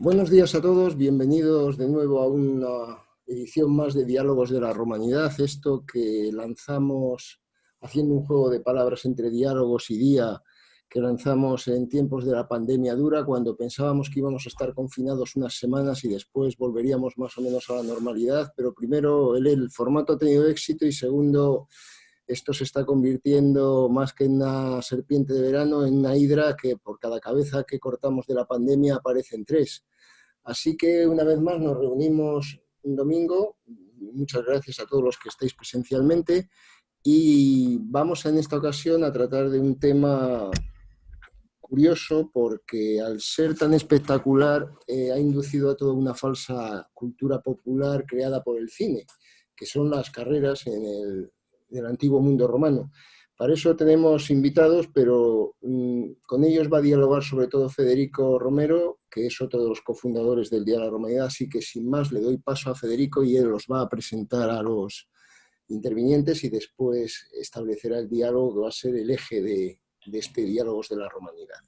Buenos días a todos, bienvenidos de nuevo a una edición más de Diálogos de la Romanidad, esto que lanzamos haciendo un juego de palabras entre diálogos y día, que lanzamos en tiempos de la pandemia dura, cuando pensábamos que íbamos a estar confinados unas semanas y después volveríamos más o menos a la normalidad, pero primero el formato ha tenido éxito y segundo, esto se está convirtiendo más que en una serpiente de verano, en una hidra que por cada cabeza que cortamos de la pandemia aparecen tres. Así que una vez más nos reunimos un domingo. Muchas gracias a todos los que estáis presencialmente y vamos en esta ocasión a tratar de un tema curioso porque al ser tan espectacular ha inducido a toda una falsa cultura popular creada por el cine, que son las carreras en el antiguo mundo romano. Para eso tenemos invitados, pero con ellos va a dialogar sobre todo Federico Romero, que es otro de los cofundadores del Día de la Romanidad, así que sin más le doy paso a Federico y él los va a presentar a los intervinientes y después establecerá el diálogo que va a ser el eje de este Diálogos de la Romanidad.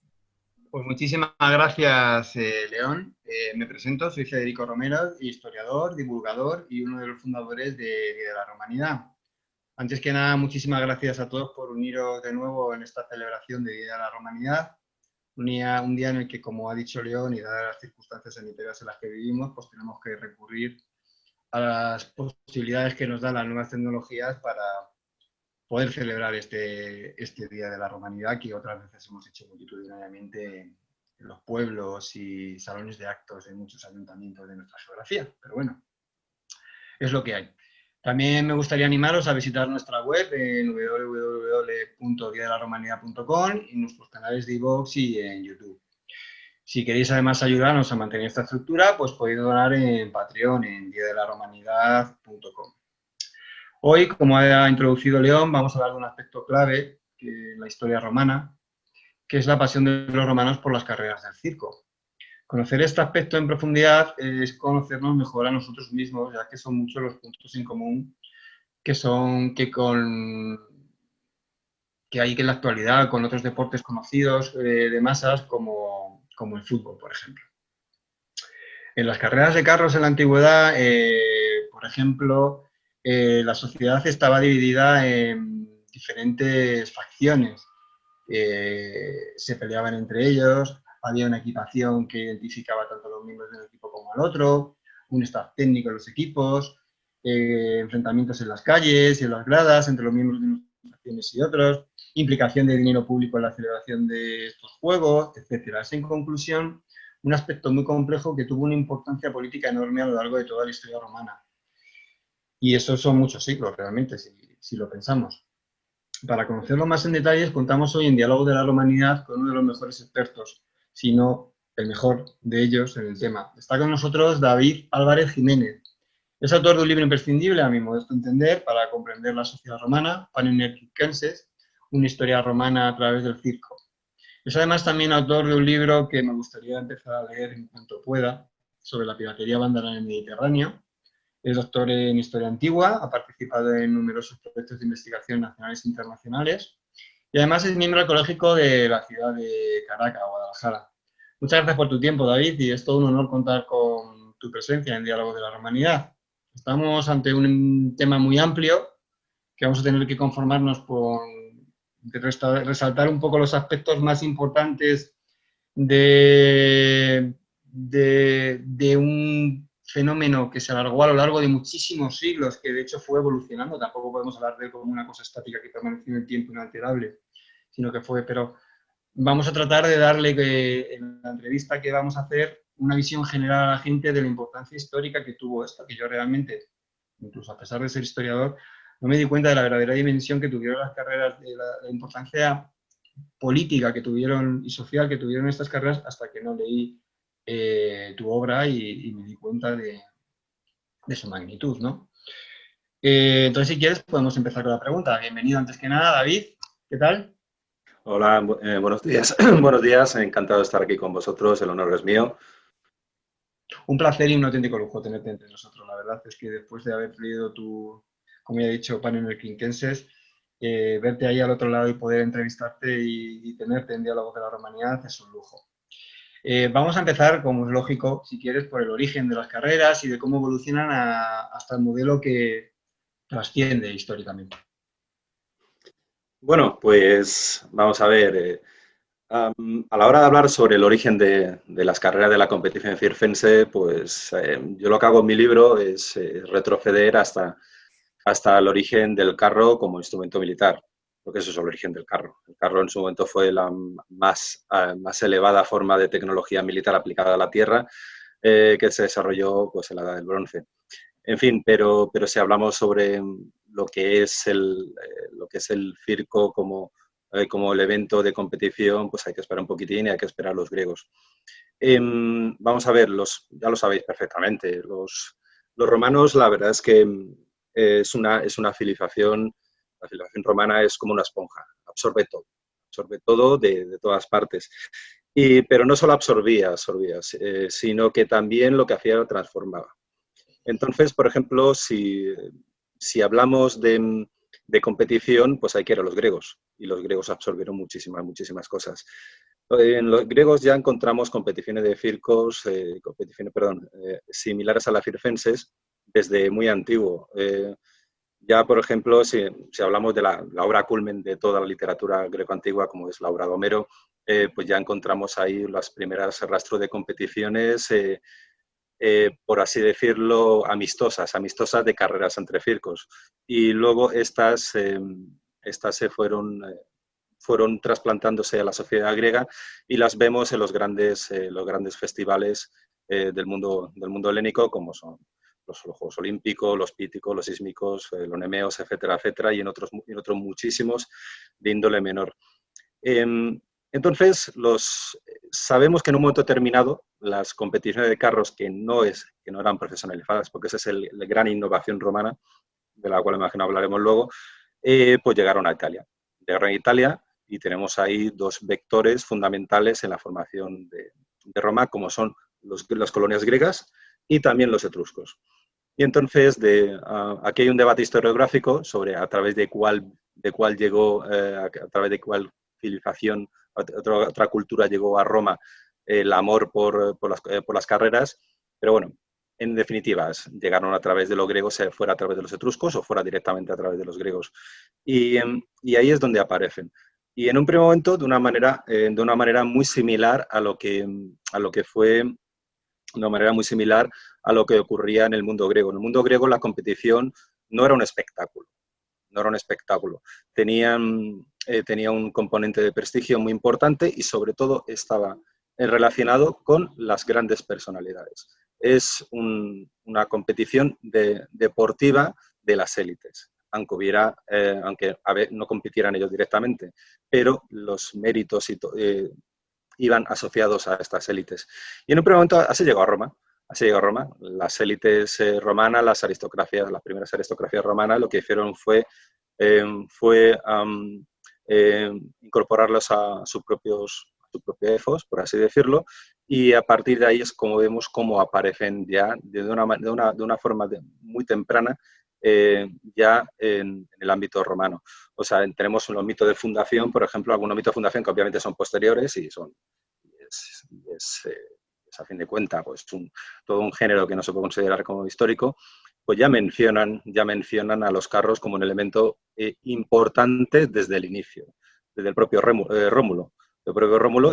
Pues muchísimas gracias, León. Me presento, soy Federico Romero, historiador, divulgador y uno de los fundadores de Día de la Romanidad. Antes que nada, muchísimas gracias a todos por uniros de nuevo en esta celebración de Día de la Romanidad. Un día en el que, como ha dicho León, y dadas las circunstancias sanitarias en las que vivimos, pues tenemos que recurrir a las posibilidades que nos dan las nuevas tecnologías para poder celebrar este Día de la Romanidad que otras veces hemos hecho multitudinariamente en los pueblos y salones de actos de muchos ayuntamientos de nuestra geografía. Pero bueno, es lo que hay. También me gustaría animaros a visitar nuestra web en www.diadelaromanidad.com y nuestros canales de iVoox y en YouTube. Si queréis además ayudarnos a mantener esta estructura, pues podéis donar en Patreon en diadelaromanidad.com. Hoy, como ha introducido León, vamos a hablar de un aspecto clave en la historia romana, que es la pasión de los romanos por las carreras del circo. Conocer este aspecto en profundidad es conocernos mejor a nosotros mismos, ya que son muchos los puntos en común que hay en la actualidad con otros deportes conocidos de masas como el fútbol, por ejemplo. En las carreras de carros en la antigüedad, por ejemplo, la sociedad estaba dividida en diferentes facciones. Se peleaban entre ellos, había una equipación que identificaba tanto a los miembros del equipo como al otro, un staff técnico en los equipos, enfrentamientos en las calles y en las gradas entre los miembros de unas facciones y otros, implicación de dinero público en la celebración de estos juegos, etc. Es, en conclusión, un aspecto muy complejo que tuvo una importancia política enorme a lo largo de toda la historia romana. Y esos son muchos siglos, realmente, si lo pensamos. Para conocerlo más en detalles, contamos hoy en Diálogo de la Romanidad con uno de los mejores expertos, si no el mejor de ellos en el tema. Está con nosotros David Álvarez Jiménez. Es autor de un libro imprescindible, a mi modesto entender, para comprender la sociedad romana, Panem Circenses, una historia romana a través del circo. Es además también autor de un libro que me gustaría empezar a leer en cuanto pueda, sobre la piratería vándala en el Mediterráneo. Es doctor en Historia Antigua, ha participado en numerosos proyectos de investigación nacionales e internacionales y además es miembro ecológico de la ciudad de Caracas, Guadalajara. Muchas gracias por tu tiempo, David, y es todo un honor contar con tu presencia en Diálogos de la Romanidad. Estamos ante un tema muy amplio que vamos a tener que conformarnos con resaltar un poco los aspectos más importantes de un fenómeno que se alargó a lo largo de muchísimos siglos, que de hecho fue evolucionando. Tampoco podemos hablar de él como una cosa estática que permaneció en el tiempo inalterable, sino que fue, pero vamos a tratar de darle en la entrevista que vamos a hacer una visión general a la gente de la importancia histórica que tuvo esto, que yo realmente, incluso a pesar de ser historiador, no me di cuenta de la verdadera dimensión que tuvieron las carreras, de la importancia política que tuvieron y social que tuvieron estas carreras hasta que no leí tu obra y me di cuenta de su magnitud, ¿no? Entonces, si quieres, podemos empezar con la pregunta. Bienvenido antes que nada, David. ¿Qué tal? Hola, buenos días. Buenos días, encantado de estar aquí con vosotros, el honor es mío. Un placer y un auténtico lujo tenerte entre nosotros. La verdad es que después de haber leído tu, como ya he dicho, Panem Circenses, verte ahí al otro lado y poder entrevistarte y tenerte en Diálogos de la Romanidad es un lujo. Vamos a empezar, como es lógico, si quieres, por el origen de las carreras y de cómo evolucionan hasta el modelo que trasciende históricamente. Bueno, pues vamos a ver. A la hora de hablar sobre el origen de las carreras de la competición circense, pues yo lo que hago en mi libro es retroceder hasta el origen del carro como instrumento militar, porque eso es el origen del carro. El carro en su momento fue la más elevada forma de tecnología militar aplicada a la tierra que se desarrolló pues, en la Edad del Bronce. En fin, pero si hablamos sobre lo que es el circo como el evento de competición, pues hay que esperar un poquitín y hay que esperar a los griegos. Vamos a ver, ya lo sabéis perfectamente, los romanos la verdad es que es una filización, la filización romana es como una esponja, absorbe todo de todas partes. Pero no solo absorbía, sino que también lo que hacía era transformaba. Entonces, por ejemplo, si hablamos de competición, pues hay que ir a los griegos, y los griegos absorbieron muchísimas cosas. En los griegos ya encontramos competiciones de circos, similares a las circenses desde muy antiguo. Ya, por ejemplo, si hablamos de la obra culmen de toda la literatura greco-antigua, como es la obra de Homero, pues ya encontramos ahí las primeras rastros de competiciones, por así decirlo, amistosas de carreras entre circos. Y luego estas se fueron trasplantándose a la sociedad griega y las vemos en los grandes festivales del mundo helénico, como son los Juegos Olímpicos, los Píticos, los Sísmicos, los Nemeos, etcétera, etcétera, y en otros muchísimos de índole menor. Entonces, sabemos que en un momento determinado las competiciones de carros que no eran profesionalizadas, porque esa es la gran innovación romana, de la cual imagino hablaremos luego, pues llegaron a Italia. Llegaron a Italia y tenemos ahí dos vectores fundamentales en la formación de Roma, como son las colonias griegas y también los etruscos. Y entonces aquí hay un debate historiográfico sobre a través de cuál llegó, a través de cuál civilización, otra cultura llegó a Roma el amor por las carreras, pero bueno, en definitiva, llegaron a través de los griegos, fuera a través de los etruscos o fuera directamente a través de los griegos. Y ahí es donde aparecen. Y en un primer momento de una manera muy similar a lo que fue, de una manera muy similar a lo que ocurría en el mundo griego. En el mundo griego la competición no era un espectáculo. Tenía un componente de prestigio muy importante y sobre todo estaba relacionado con las grandes personalidades. Es una competición deportiva de las élites, aunque no compitieran ellos directamente, pero los méritos iban asociados a estas élites. Y en un primer momento así llegó a Roma. Las élites romanas, las primeras aristocracias romanas, lo que hicieron fue incorporarlos a sus propios ethos, por así decirlo, y a partir de ahí es como vemos cómo aparecen ya de una forma muy temprana ya en el ámbito romano. O sea, tenemos los mitos de fundación, por ejemplo, algunos mitos de fundación que obviamente son posteriores y es a fin de cuentas pues todo un género que no se puede considerar como histórico, pues ya mencionan a los carros como un elemento importante desde el inicio, desde el propio Rómulo,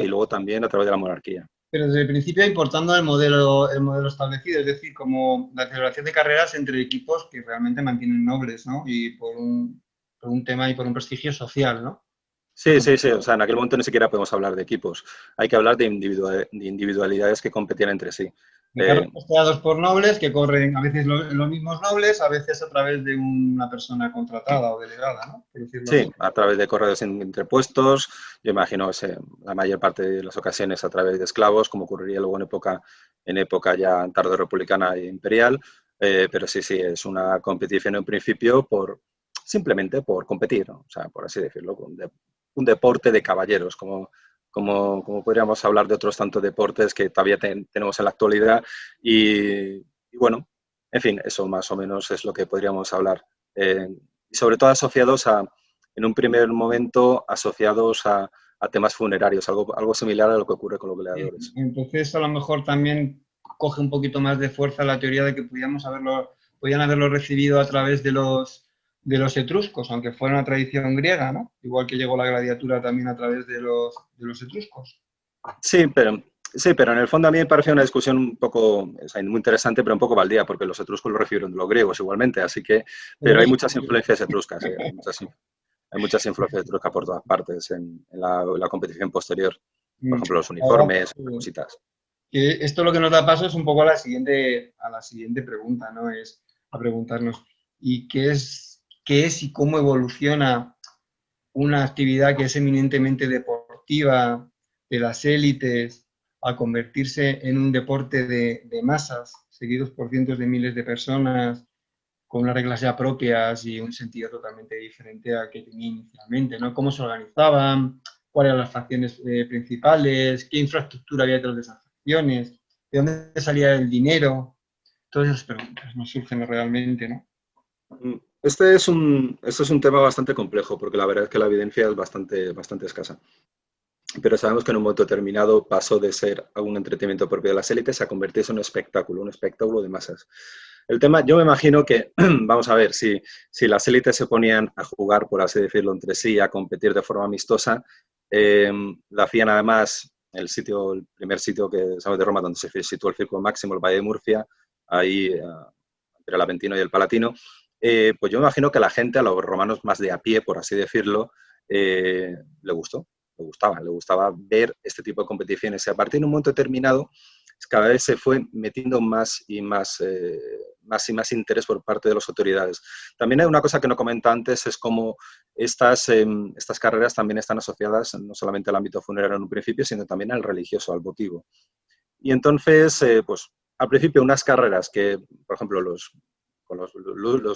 y luego también a través de la monarquía. Pero desde el principio importando el modelo establecido, es decir, como la celebración de carreras entre equipos que realmente mantienen nobles, ¿no? Y por un tema y por un prestigio social, ¿no? Sí. O sea, en aquel momento ni siquiera podemos hablar de equipos. Hay que hablar de individualidades que competían entre sí. De carros costeados por nobles que corren a veces los mismos nobles, a veces a través de una persona contratada o delegada, ¿no? Por decirlo sí, así. A través de correos entrepuestos, yo imagino la mayor parte de las ocasiones a través de esclavos, como ocurriría luego en época ya tardo-republicana e imperial, pero sí, es una competición en principio simplemente por competir, ¿no? O sea, por así decirlo, un deporte de caballeros, como podríamos hablar de otros tantos deportes que todavía tenemos en la actualidad y bueno, en fin, eso más o menos es lo que podríamos hablar. Y sobre todo asociados en un primer momento, asociados a a temas funerarios, algo similar a lo que ocurre con los gladiadores. Entonces, a lo mejor también coge un poquito más de fuerza la teoría de que podían haberlo recibido a través de los etruscos, aunque fuera una tradición griega, ¿no? Igual que llegó la gladiatura también a través de los etruscos. Sí, pero en el fondo a mí me parece una discusión un poco, o sea, muy interesante, pero un poco baldía, porque los etruscos lo recibieron de los griegos igualmente, así que, pero hay muchas influencias etruscas, hay muchas influencias etruscas por todas partes en la competición posterior. Por ejemplo, los uniformes, cositas. Esto lo que nos da paso es un poco a la siguiente pregunta, ¿no? Es a preguntarnos, ¿y qué es y cómo evoluciona una actividad que es eminentemente deportiva de las élites a convertirse en un deporte de masas, seguidos por cientos de miles de personas, con unas reglas ya propias y un sentido totalmente diferente a que tenía inicialmente, ¿no? ¿Cómo se organizaban? ¿Cuáles eran las facciones principales? ¿Qué infraestructura había detrás de esas facciones? ¿De dónde salía el dinero? Todas esas preguntas nos surgen realmente, ¿no? Este es un tema bastante complejo, porque la verdad es que la evidencia es bastante escasa. Pero sabemos que en un momento determinado pasó de ser un entretenimiento propio de las élites a convertirse en un espectáculo de masas. El tema, yo me imagino que, vamos a ver, si las élites se ponían a jugar, por así decirlo, entre sí, a competir de forma amistosa, lo hacían además el primer sitio que sabemos de Roma, donde se situó el Circo Máximo, el Valle de Murcia, ahí entre el Aventino y el Palatino, pues yo me imagino que a la gente, a los romanos más de a pie, por así decirlo, le gustaba ver este tipo de competiciones. Y a partir de un momento determinado, cada vez se fue metiendo más y más interés por parte de las autoridades. También hay una cosa que no comenté antes, es cómo estas carreras también están asociadas no solamente al ámbito funerario en un principio, sino también al religioso, al votivo. Y entonces, pues al principio unas carreras que, por ejemplo, los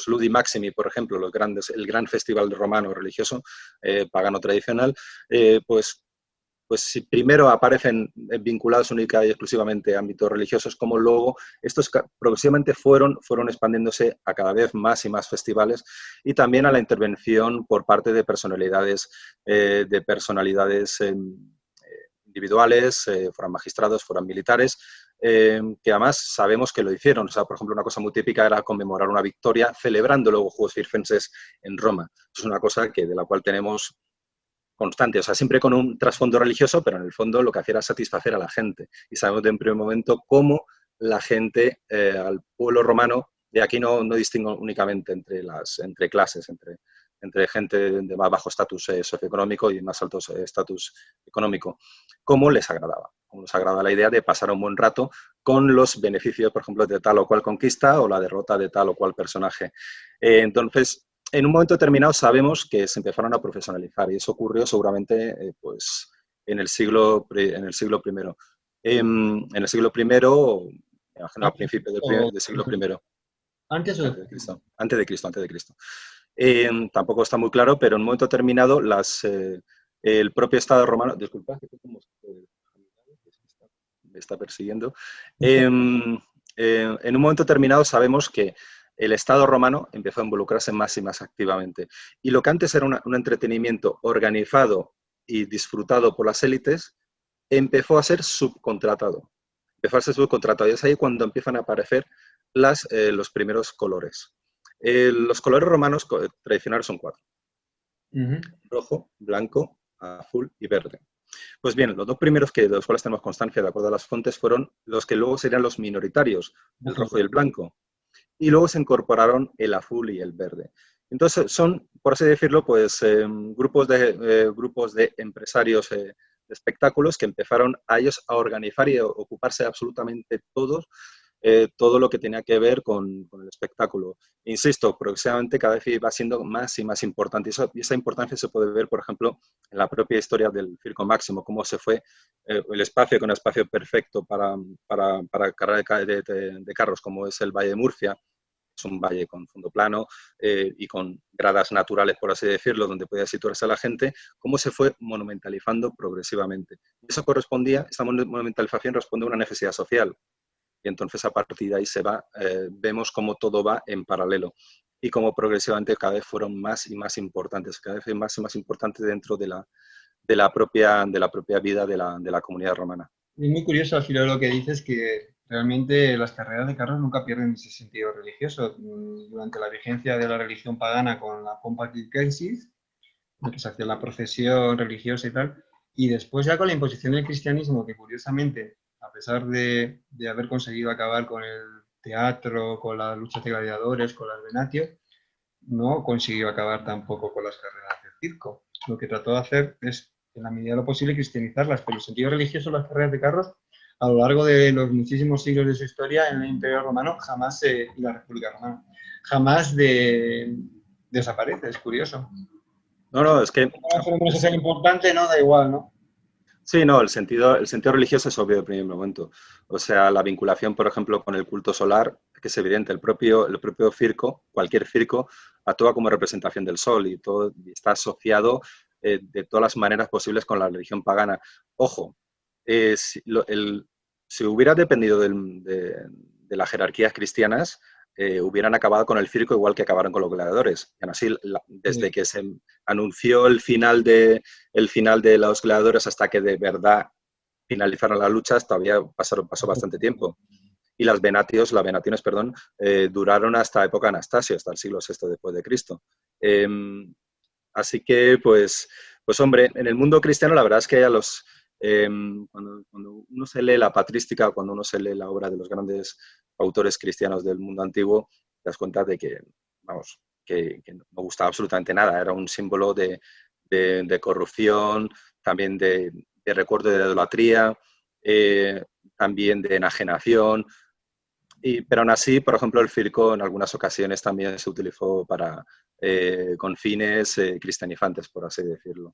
Ludi Maximi, por ejemplo, el gran festival romano religioso, pagano tradicional, pues si primero aparecen vinculados única y exclusivamente a ámbitos religiosos, como luego estos progresivamente fueron expandiéndose a cada vez más y más festivales, y también a la intervención por parte de personalidades individuales, fueran magistrados, fueran militares, que además sabemos que lo hicieron. O sea, por ejemplo, una cosa muy típica era conmemorar una victoria celebrando luego Juegos Circenses en Roma. Eso es una cosa de la cual tenemos constante, o sea, siempre con un trasfondo religioso, pero en el fondo lo que hacía era satisfacer a la gente. Y sabemos de en primer momento cómo la gente, al pueblo romano, y aquí no distingo únicamente entre clases, entre gente de más bajo estatus socioeconómico y más alto estatus económico, cómo les agradaba la idea de pasar un buen rato con los beneficios, por ejemplo, de tal o cual conquista o la derrota de tal o cual personaje. Entonces, en un momento determinado sabemos que se empezaron a profesionalizar, y eso ocurrió seguramente pues, en el siglo I. En el siglo I, imagino a principios del siglo I. ¿Antes o Antes de Cristo. Antes de Cristo. Tampoco está muy claro, pero en un momento determinado el propio Estado romano... Disculpa, que me está persiguiendo. En un momento determinado sabemos que el Estado romano empezó a involucrarse más y más activamente. Y lo que antes era un entretenimiento organizado y disfrutado por las élites, empezó a ser subcontratado. Y es ahí cuando empiezan a aparecer los primeros colores. Los colores romanos tradicionales son 4. Rojo, blanco, azul y verde. Pues bien, los dos primeros de los cuales tenemos constancia, de acuerdo a las fuentes, fueron los que luego serían los minoritarios, el rojo y el blanco. Y luego se incorporaron el azul y el verde. Entonces son, por así decirlo, pues grupos de empresarios de espectáculos que empezaron a ellos a organizar y a ocuparse absolutamente todo lo que tenía que ver con el espectáculo. Insisto, progresivamente cada vez iba siendo más y más importante. Y esa importancia se puede ver, por ejemplo, en la propia historia del Circo Máximo, cómo se fue el espacio, con un espacio perfecto para carrera de carros, como es el Valle de Murcia. Es un valle con fondo plano y con gradas naturales, por así decirlo, donde podía situarse la gente, cómo se fue monumentalizando progresivamente. Y eso esta monumentalización responde a una necesidad social. Y entonces a partir de ahí vemos cómo todo va en paralelo y cómo progresivamente cada vez fueron más y más importantes, cada vez más y más importantes dentro de de la propia vida de la comunidad romana. Es muy curioso al final lo que dices, que realmente las carreras de carros nunca pierden ese sentido religioso. Durante la vigencia de la religión pagana con la pompa circensis, en que se hacía la procesión religiosa y tal, y después ya con la imposición del cristianismo, que curiosamente, a pesar de haber conseguido acabar con el teatro, con las luchas de gladiadores, con las venatio, no consiguió acabar tampoco con las carreras de circo. Lo que trató de hacer es, en la medida de lo posible, cristianizarlas, pero el sentido religioso de las carreras de carros, a lo largo de los muchísimos siglos de su historia en el Imperio Romano, jamás, y la República Romana, jamás desaparece, es curioso. No, es que... Un fenómeno social importante, no, da igual, ¿no? Sí, no, el sentido religioso es obvio de primer momento. O sea, la vinculación, por ejemplo, con el culto solar, que es evidente, el propio circo, cualquier circo, actúa como representación del sol y todo está asociado de todas las maneras posibles con la religión pagana. Ojo, si hubiera dependido de las jerarquías cristianas, hubieran acabado con el circo igual que acabaron con los gladiadores. Y así, desde que se anunció el final de los gladiadores hasta que de verdad finalizaron las luchas, todavía pasó bastante tiempo. Y las venationes, duraron hasta época de Anastasio, hasta el siglo VI después de Cristo. Así que, pues hombre, en el mundo cristiano la verdad es que cuando uno se lee la patrística, cuando uno se lee la obra de los grandes autores cristianos del mundo antiguo, te das cuenta de que, vamos, que no gustaba absolutamente nada. Era un símbolo de corrupción, también de recuerdo de la idolatría, también de enajenación. Pero aún así, por ejemplo, el circo en algunas ocasiones también se utilizó con fines cristianizantes, por así decirlo.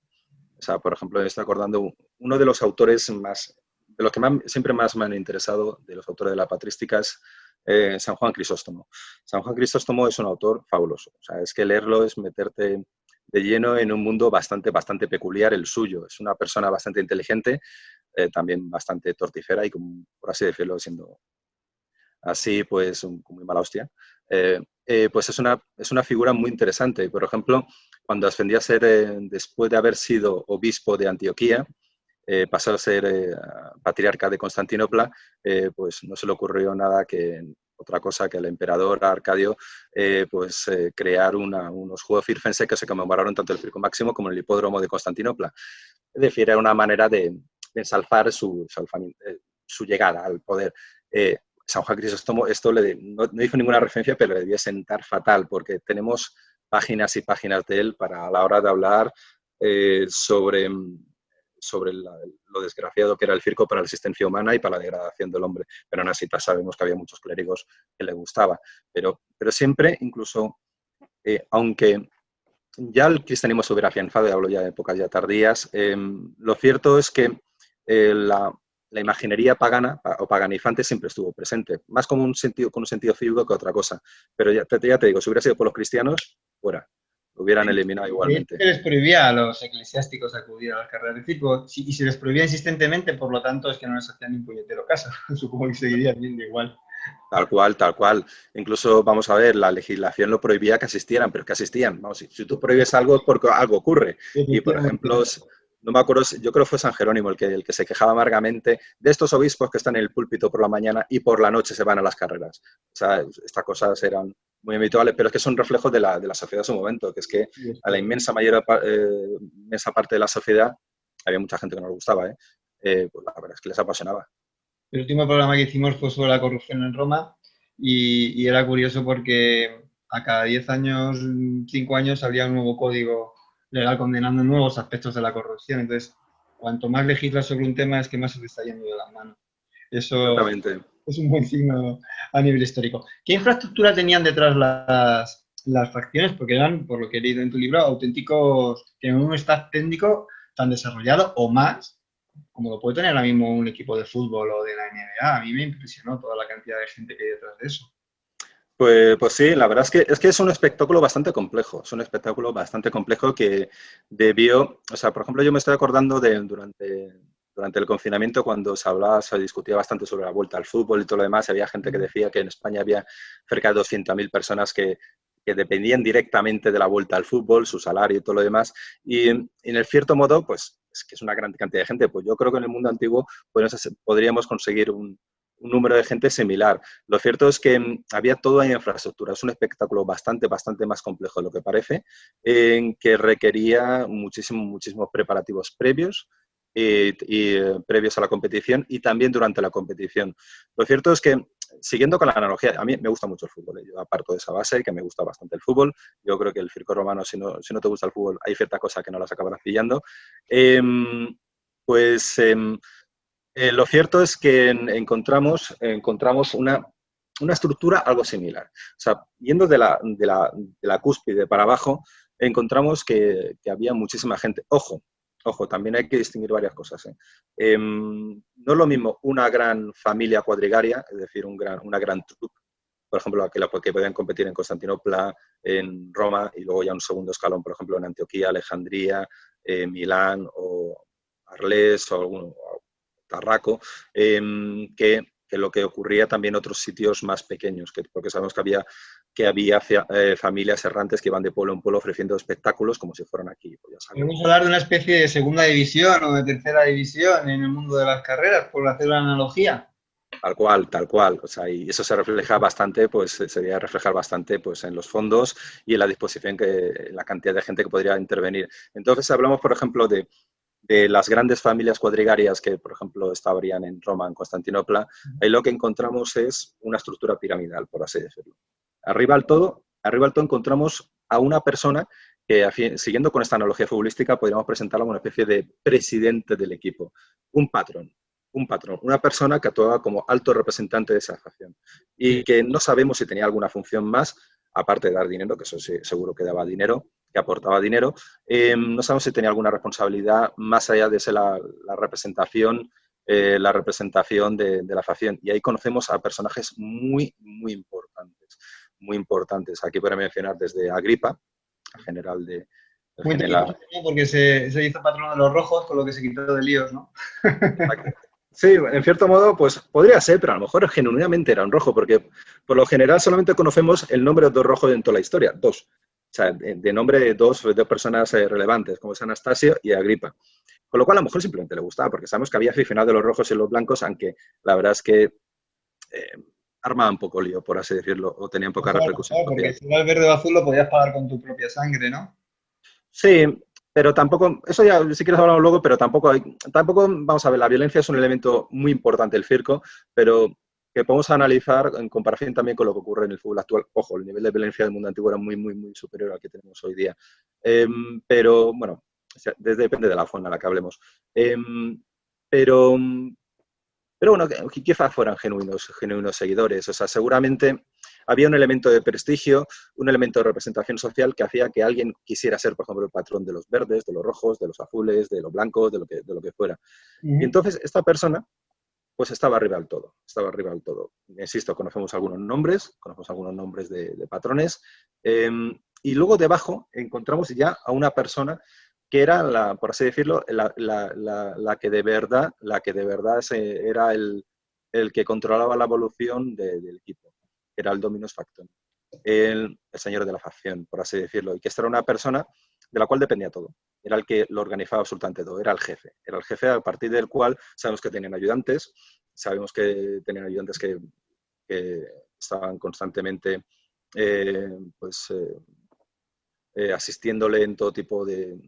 O sea, por ejemplo, me estoy acordando uno de los autores de los que siempre más me han interesado, de los autores de la patrística, es San Juan Crisóstomo. San Juan Crisóstomo es un autor fabuloso. O sea, es que leerlo es meterte de lleno en un mundo bastante peculiar, el suyo. Es una persona bastante inteligente, también bastante torticera y, por así decirlo, siendo así, pues, muy mala hostia. Pues es una figura muy interesante. Por ejemplo, cuando ascendió a ser, después de haber sido obispo de Antioquía, pasó a ser patriarca de Constantinopla, pues no se le ocurrió nada otra cosa que el emperador Arcadio crear unos Juegos Circenses que se conmemoraron tanto el Circo Máximo como el hipódromo de Constantinopla. Es decir, era una manera de ensalzar su llegada al poder. San Juan Crisóstomo, esto no hizo ninguna referencia, pero le debía sentar fatal, porque tenemos páginas y páginas de él para a la hora de hablar sobre lo desgraciado que era el circo para la existencia humana y para la degradación del hombre. Pero aún así sabemos que había muchos clérigos que le gustaba. Pero siempre, incluso, aunque ya el cristianismo se hubiera afianzado, y hablo ya de épocas ya tardías, lo cierto es que la imaginería pagana o paganizante siempre estuvo presente, más con un sentido cívico que otra cosa. Pero ya te digo, si hubiera sido por los cristianos, fuera, lo hubieran eliminado igualmente. Se les prohibía a los eclesiásticos acudir a las carreras de circo, y se les prohibía insistentemente, por lo tanto es que no les hacían ni un puñetero caso. Supongo que seguiría viendo igual. Tal cual. Incluso, vamos a ver, la legislación lo prohibía que asistieran, pero que asistían. Vamos, si tú prohíbes algo es porque algo ocurre. Y, por ejemplo, no me acuerdo, yo creo que fue San Jerónimo el que se quejaba amargamente de estos obispos que están en el púlpito por la mañana y por la noche se van a las carreras. O sea, estas cosas eran muy habituales, pero es que son reflejos de la sociedad de su momento, que es que a la inmensa parte de la sociedad, había mucha gente que no le gustaba, pues la verdad es que les apasionaba. El último programa que hicimos fue sobre la corrupción en Roma y era curioso porque a cada 10 años, 5 años, salía un nuevo código legal condenando nuevos aspectos de la corrupción. Entonces, cuanto más legislas sobre un tema es que más se te está yendo de las manos. Eso es un buen signo a nivel histórico. ¿Qué infraestructura tenían detrás las facciones? Porque eran, por lo que he leído en tu libro, auténticos, tienen un staff técnico tan desarrollado o más, como lo puede tener ahora mismo un equipo de fútbol o de la NBA. A mí me impresionó toda la cantidad de gente que hay detrás de eso. Pues sí, la verdad es que es un espectáculo bastante complejo. Es un espectáculo bastante complejo que debió... O sea, por ejemplo, yo me estoy acordando durante el confinamiento, cuando se discutía bastante sobre la vuelta al fútbol y todo lo demás, había gente que decía que en España había cerca de 200.000 personas que dependían directamente de la vuelta al fútbol, su salario y todo lo demás. Y en el cierto modo, pues es que es una gran cantidad de gente. Pues yo creo que en el mundo antiguo podríamos conseguir un número de gente similar. Lo cierto es que había toda la infraestructura. Es un espectáculo bastante más complejo de lo que parece, en que requería muchísimos preparativos previos previos a la competición y también durante la competición. Lo cierto es que, siguiendo con la analogía, a mí me gusta mucho el fútbol. Yo aparto de esa base, que me gusta bastante el fútbol. Yo creo que el circo romano, si no te gusta el fútbol, hay cierta cosa que no las acabarás pillando. Lo cierto es que encontramos una estructura algo similar. O sea, yendo de la cúspide para abajo, encontramos que había muchísima gente. Ojo, también hay que distinguir varias cosas. No es lo mismo una gran familia cuadrigaria, es decir, una gran troupe, por ejemplo, que podían competir en Constantinopla, en Roma, y luego ya un segundo escalón, por ejemplo, en Antioquía, Alejandría, Milán o Arles o Tarraco, que lo que ocurría también en otros sitios más pequeños, porque sabemos que había familias errantes que iban de pueblo en pueblo ofreciendo espectáculos como si fueran aquí. Pues ya podemos hablar de una especie de segunda división o de tercera división en el mundo de las carreras, por hacer una analogía. Tal cual. O sea, y eso se refleja bastante, pues se debería reflejar bastante pues, en los fondos y en la disposición, la cantidad de gente que podría intervenir. Entonces, hablamos, por ejemplo, de las grandes familias cuadrigarias que, por ejemplo, estarían en Roma, en Constantinopla, ahí lo que encontramos es una estructura piramidal, por así decirlo. Arriba al todo encontramos a una persona que, siguiendo con esta analogía futbolística, podríamos presentarla como una especie de presidente del equipo, un patrón, una persona que actuaba como alto representante de esa facción y que no sabemos si tenía alguna función más, aparte de dar dinero, que eso sí, seguro que daba dinero, que aportaba dinero, no sabemos si tenía alguna responsabilidad más allá de ser la representación de la facción. Y ahí conocemos a personajes muy importantes. Aquí podemos mencionar desde Agripa, general de... Muy interesante, ¿no? Porque se hizo patrón de los rojos, con lo que se quitó de líos, ¿no? Sí, en cierto modo, pues podría ser, pero a lo mejor genuinamente era un rojo, porque por lo general solamente conocemos el nombre de dos rojos en toda la historia, dos. O sea, de nombre de dos personas relevantes, como es Anastasio y Agripa. Con lo cual, a lo mejor simplemente le gustaba, porque sabemos que había aficionado de los rojos y los blancos, aunque la verdad es que armaban poco lío, por así decirlo, o tenían poca repercusión social. Porque si era el verde o azul lo podías pagar con tu propia sangre, ¿no? Sí, pero tampoco, eso ya si quieres hablamos luego, pero tampoco, vamos a ver, la violencia es un elemento muy importante del circo, pero que podemos analizar en comparación también con lo que ocurre en el fútbol actual. Ojo, el nivel de violencia del mundo antiguo era muy superior al que tenemos hoy día. Pero, bueno, depende de la forma en la que hablemos. Pero bueno, quizás fueran genuinos seguidores. O sea, seguramente había un elemento de prestigio, un elemento de representación social que hacía que alguien quisiera ser, por ejemplo, el patrón de los verdes, de los rojos, de los azules, de los blancos, de lo que fuera. Y entonces esta persona, pues estaba arriba del todo. Insisto, conocemos algunos nombres de patrones. Y luego debajo encontramos ya a una persona que era, por así decirlo, la que de verdad era el que controlaba la evolución del equipo. Era el Dominus Factum, el señor de la facción, por así decirlo. Y que esta era una persona de la cual dependía todo. Era el que lo organizaba absolutamente todo, era el jefe. Era el jefe a partir del cual sabemos que tenían ayudantes, que estaban constantemente asistiéndole en todo tipo de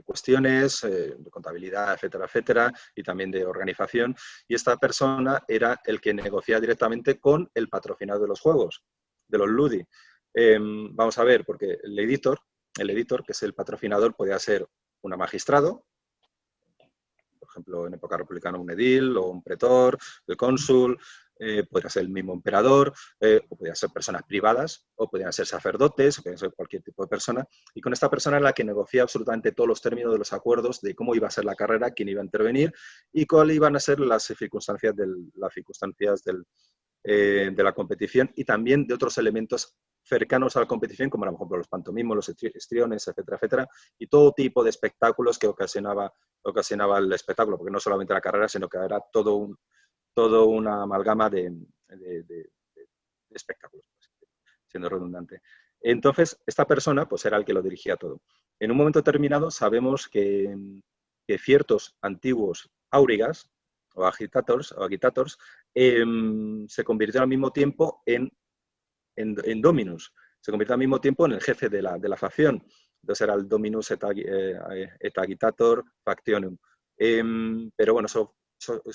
cuestiones, de contabilidad, etcétera, y también de organización. Y esta persona era el que negociaba directamente con el patrocinador de los juegos, de los Ludi. Vamos a ver, porque el editor, que es el patrocinador, podía ser un magistrado, por ejemplo, en época republicana un edil o un pretor, el cónsul, podría ser el mismo emperador, o podrían ser personas privadas, o podrían ser sacerdotes, o podrían ser cualquier tipo de persona. Y con esta persona es la que negocia absolutamente todos los términos de los acuerdos de cómo iba a ser la carrera, quién iba a intervenir y cuáles iban a ser las circunstancias de la competición y también de otros elementos cercanos a la competición, como a lo mejor los pantomimos, los histriones, etcétera, y todo tipo de espectáculos que ocasionaba el espectáculo, porque no solamente la carrera, sino que era todo una amalgama de espectáculos, siendo redundante. Entonces, esta persona pues era el que lo dirigía todo. En un momento determinado sabemos que que ciertos antiguos aurigas o agitators, se convirtieron al mismo tiempo en dominus, se convirtió al mismo tiempo en el jefe de la facción. Entonces era el dominus et agitator factionum. Pero bueno, eso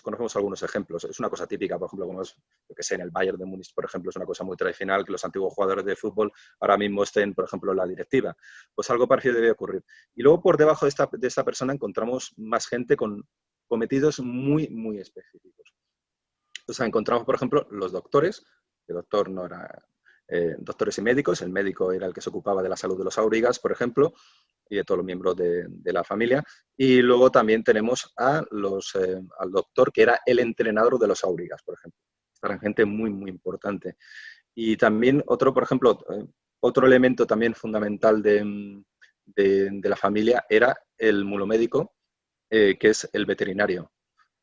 conocemos algunos ejemplos. Es una cosa típica, por ejemplo, como es, yo que sé, en el Bayern de Múnich, por ejemplo, es una cosa muy tradicional que los antiguos jugadores de fútbol ahora mismo estén, por ejemplo, en la directiva. Pues algo parecido debe ocurrir. Y luego por debajo de esta persona encontramos más gente con cometidos muy, muy específicos. O sea, encontramos, por ejemplo, los doctores. El doctor no era doctores y médicos. El médico era el que se ocupaba de la salud de los aurigas, por ejemplo, y de todos los miembros de la familia. Y luego también tenemos al doctor, que era el entrenador de los aurigas, por ejemplo. Eran gente muy, muy importante. Y también por ejemplo, otro elemento también fundamental de la familia era el mulo médico, que es el veterinario,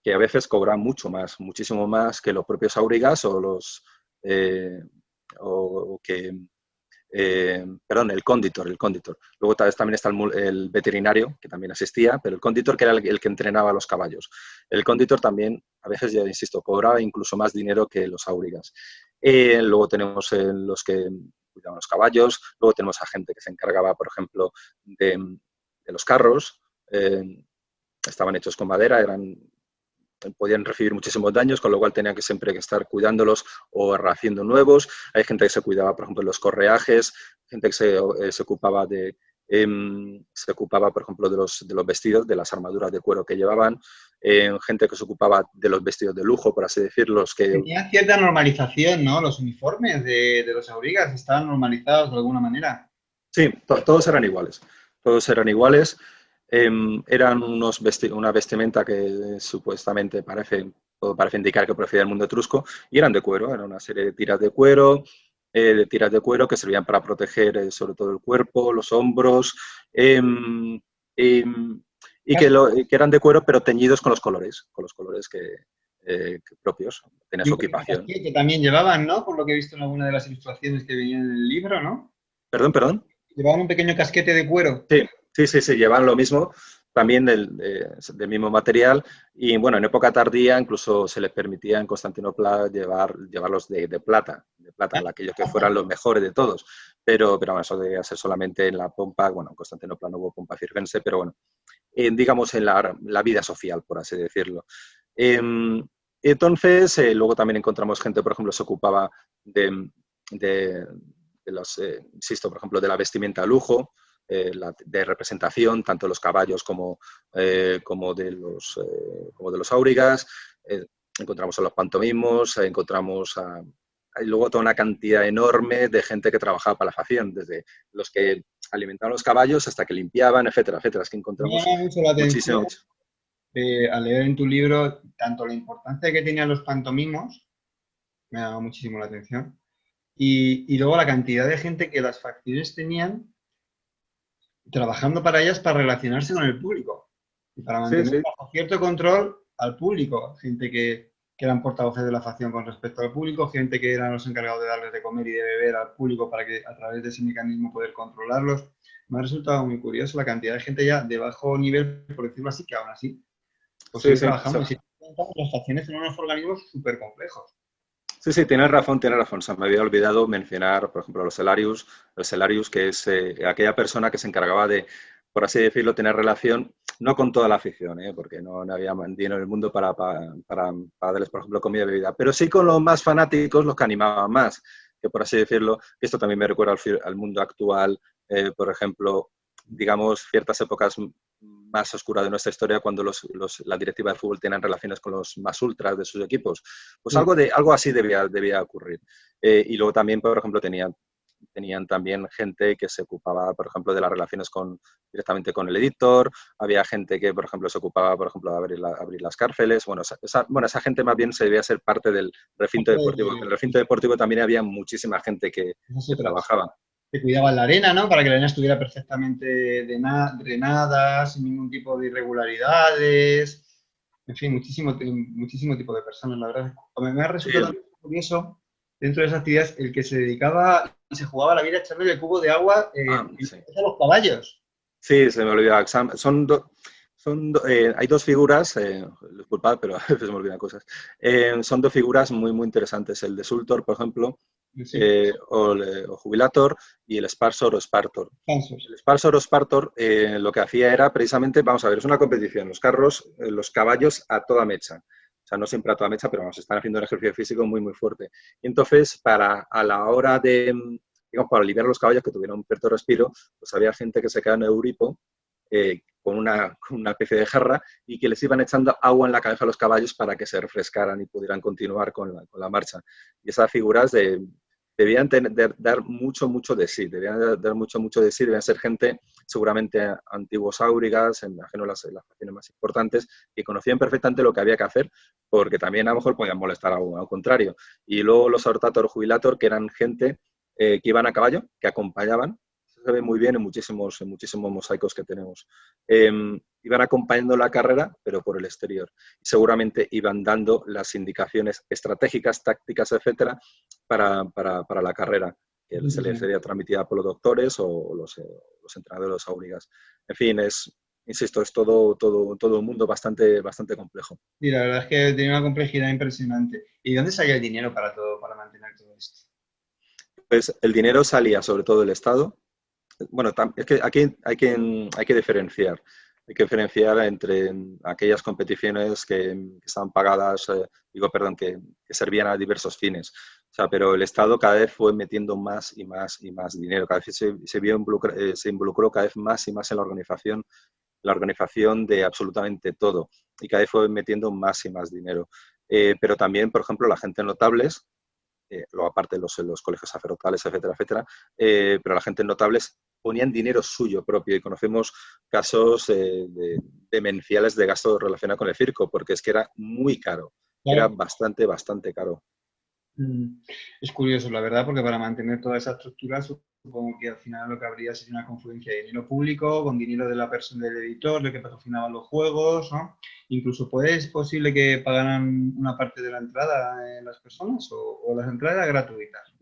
que a veces cobra mucho más, muchísimo más que los propios aurigas perdón, el cónditor. Luego también está el veterinario, que también asistía, pero el cónditor, que era el que entrenaba a los caballos. El cónditor también, a veces, ya insisto, cobraba incluso más dinero que los aurigas. Luego tenemos los que cuidaban los caballos, luego tenemos a gente que se encargaba, por ejemplo, de los carros. Estaban hechos con madera, podían recibir muchísimos daños, con lo cual tenían que siempre estar cuidándolos o rehaciendo nuevos. Hay gente que se cuidaba, por ejemplo, de los correajes, gente que se ocupaba por ejemplo, de los vestidos, de las armaduras de cuero que llevaban, gente que se ocupaba de los vestidos de lujo, por así decirlo. Tenía cierta normalización, ¿no? Los uniformes de los aurigas estaban normalizados de alguna manera. Sí, todos eran iguales. Todos eran iguales. Eran una vestimenta que supuestamente parece indicar que procedía del mundo etrusco, y eran de cuero. Era una serie de tiras de cuero que servían para proteger sobre todo el cuerpo, los hombros, y que eran de cuero pero teñidos con los colores propios de su equipación. Que también llevaban, ¿no? Por lo que he visto en alguna de las ilustraciones que venían en el libro, ¿no? Perdón. Llevaban un pequeño casquete de cuero. Sí, llevan lo mismo, también del mismo material. Y bueno, en época tardía incluso se les permitía en Constantinopla llevarlos de plata, aquellos que fueran los mejores de todos. Pero eso debía ser solamente en la pompa. Bueno, en Constantinopla no hubo pompa circense, pero bueno, digamos en la vida social, por así decirlo. Entonces, luego también encontramos gente, por ejemplo, se ocupaba insisto, por ejemplo, de la vestimenta de lujo, de representación, tanto de los caballos como de los aurigas. Encontramos a los pantomimos, hay luego toda una cantidad enorme de gente que trabajaba para la facción, desde los que alimentaban los caballos hasta que limpiaban, etcétera. Es que encontramos muchísimo. Al leer en tu libro, tanto la importancia que tenían los pantomimos, me ha llamado muchísimo la atención, y luego la cantidad de gente que las facciones tenían trabajando para ellas para relacionarse con el público y para mantener bajo cierto control al público. Gente que eran portavoces de la facción con respecto al público, gente que eran los encargados de darles de comer y de beber al público para que a través de ese mecanismo poder controlarlos. Me ha resultado muy curioso la cantidad de gente ya de bajo nivel, por decirlo así, que aún así pues trabajando. Las facciones son unos organismos súper complejos. Sí, tienes razón. O sea, me había olvidado mencionar, por ejemplo, los Cellarius, que es aquella persona que se encargaba de, por así decirlo, tener relación, no con toda la afición, porque no había dinero en el mundo para darles, por ejemplo, comida y bebida, pero sí con los más fanáticos, los que animaban más, que por así decirlo, esto también me recuerda al mundo actual, por ejemplo, digamos, ciertas épocas más oscuras de nuestra historia, cuando la directiva de fútbol tenían relaciones con los más ultras de sus equipos. Pues algo así debía ocurrir. Y luego también, por ejemplo, tenían también gente que se ocupaba, por ejemplo, de las relaciones directamente con el editor. Había gente que, por ejemplo, se ocupaba, por ejemplo, de abrir las cárceles. Bueno, esa gente más bien se debía ser parte del recinto deportivo. En el recinto deportivo también había muchísima gente que trabajaba. Que cuidaban la arena, ¿no? Para que la arena estuviera perfectamente drenada, sin ningún tipo de irregularidades. En fin, muchísimo tipo de personas, la verdad. Me ha resultado curioso, dentro de esas actividades, el que se dedicaba y se jugaba la vida echándole el cubo de agua a los caballos. Sí, se me olvidaba. Hay dos figuras, disculpad, pero a veces me olvidan cosas. Son dos figuras muy, muy interesantes. El de Sultor, por ejemplo, Sí. o Jubilator, y el Sparsor o Spartor. Cansos. El Sparsor o Spartor lo que hacía era precisamente, vamos a ver, es una competición, los carros, los caballos a toda mecha. O sea, no siempre a toda mecha, pero vamos, están haciendo un ejercicio físico muy, muy fuerte. Y entonces, a la hora de, digamos, para aliviar a los caballos que tuvieran un cierto respiro, pues había gente que se quedaba en Euripo con una especie de jarra y que les iban echando agua en la cabeza a los caballos para que se refrescaran y pudieran continuar con la marcha. Y esas figuras debían dar mucho, mucho de sí, debían ser gente seguramente antiguos áurigas, imagino las facciones más importantes, que conocían perfectamente lo que había que hacer, porque también a lo mejor podían molestar al contrario. Y luego los hortator jubilator, que eran gente que iban a caballo, que acompañaban, se ve muy bien en muchísimos mosaicos que tenemos. Iban acompañando la carrera, pero por el exterior. Y seguramente iban dando las indicaciones estratégicas, tácticas, etcétera, para la carrera, que se les sería transmitida por los doctores o los entrenadores áurigas. En fin, insisto, es todo un mundo bastante complejo. Y la verdad es que tiene una complejidad impresionante. ¿Y de dónde salía el dinero para mantener todo esto? Pues el dinero salía sobre todo del Estado. Bueno, es que aquí hay que diferenciar. Hay que diferenciar entre aquellas competiciones que estaban pagadas, que servían a diversos fines. O sea, pero el Estado cada vez fue metiendo más y más y más dinero. Cada vez se involucró cada vez más y más en la organización de absolutamente todo. Y cada vez fue metiendo más y más dinero. Pero también, por ejemplo, la gente notables, luego aparte los colegios sacerdotales, etcétera, etcétera, pero la gente notables ponían dinero suyo propio y conocemos casos demenciales de gasto relacionado con el circo, porque es que era muy caro, era bastante caro. Es curioso, la verdad, porque para mantener toda esa estructura supongo que al final lo que habría sería una confluencia de dinero público con dinero de la persona del editor, de que patrocinaba los juegos, ¿no? Incluso ¿es posible que pagaran una parte de la entrada las personas o las entradas gratuitas?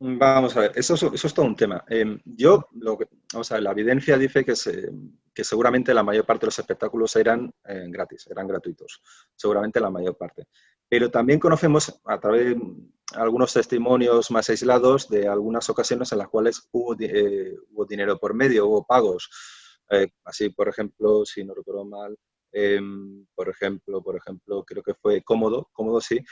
Vamos a ver, eso es todo un tema. La evidencia dice que seguramente la mayor parte de los espectáculos eran gratis, eran gratuitos, seguramente la mayor parte. Pero también conocemos a través de algunos testimonios más aislados de algunas ocasiones en las cuales hubo dinero por medio, hubo pagos. Así, por ejemplo, si no recuerdo mal, por ejemplo, creo que fue Cómodo sí,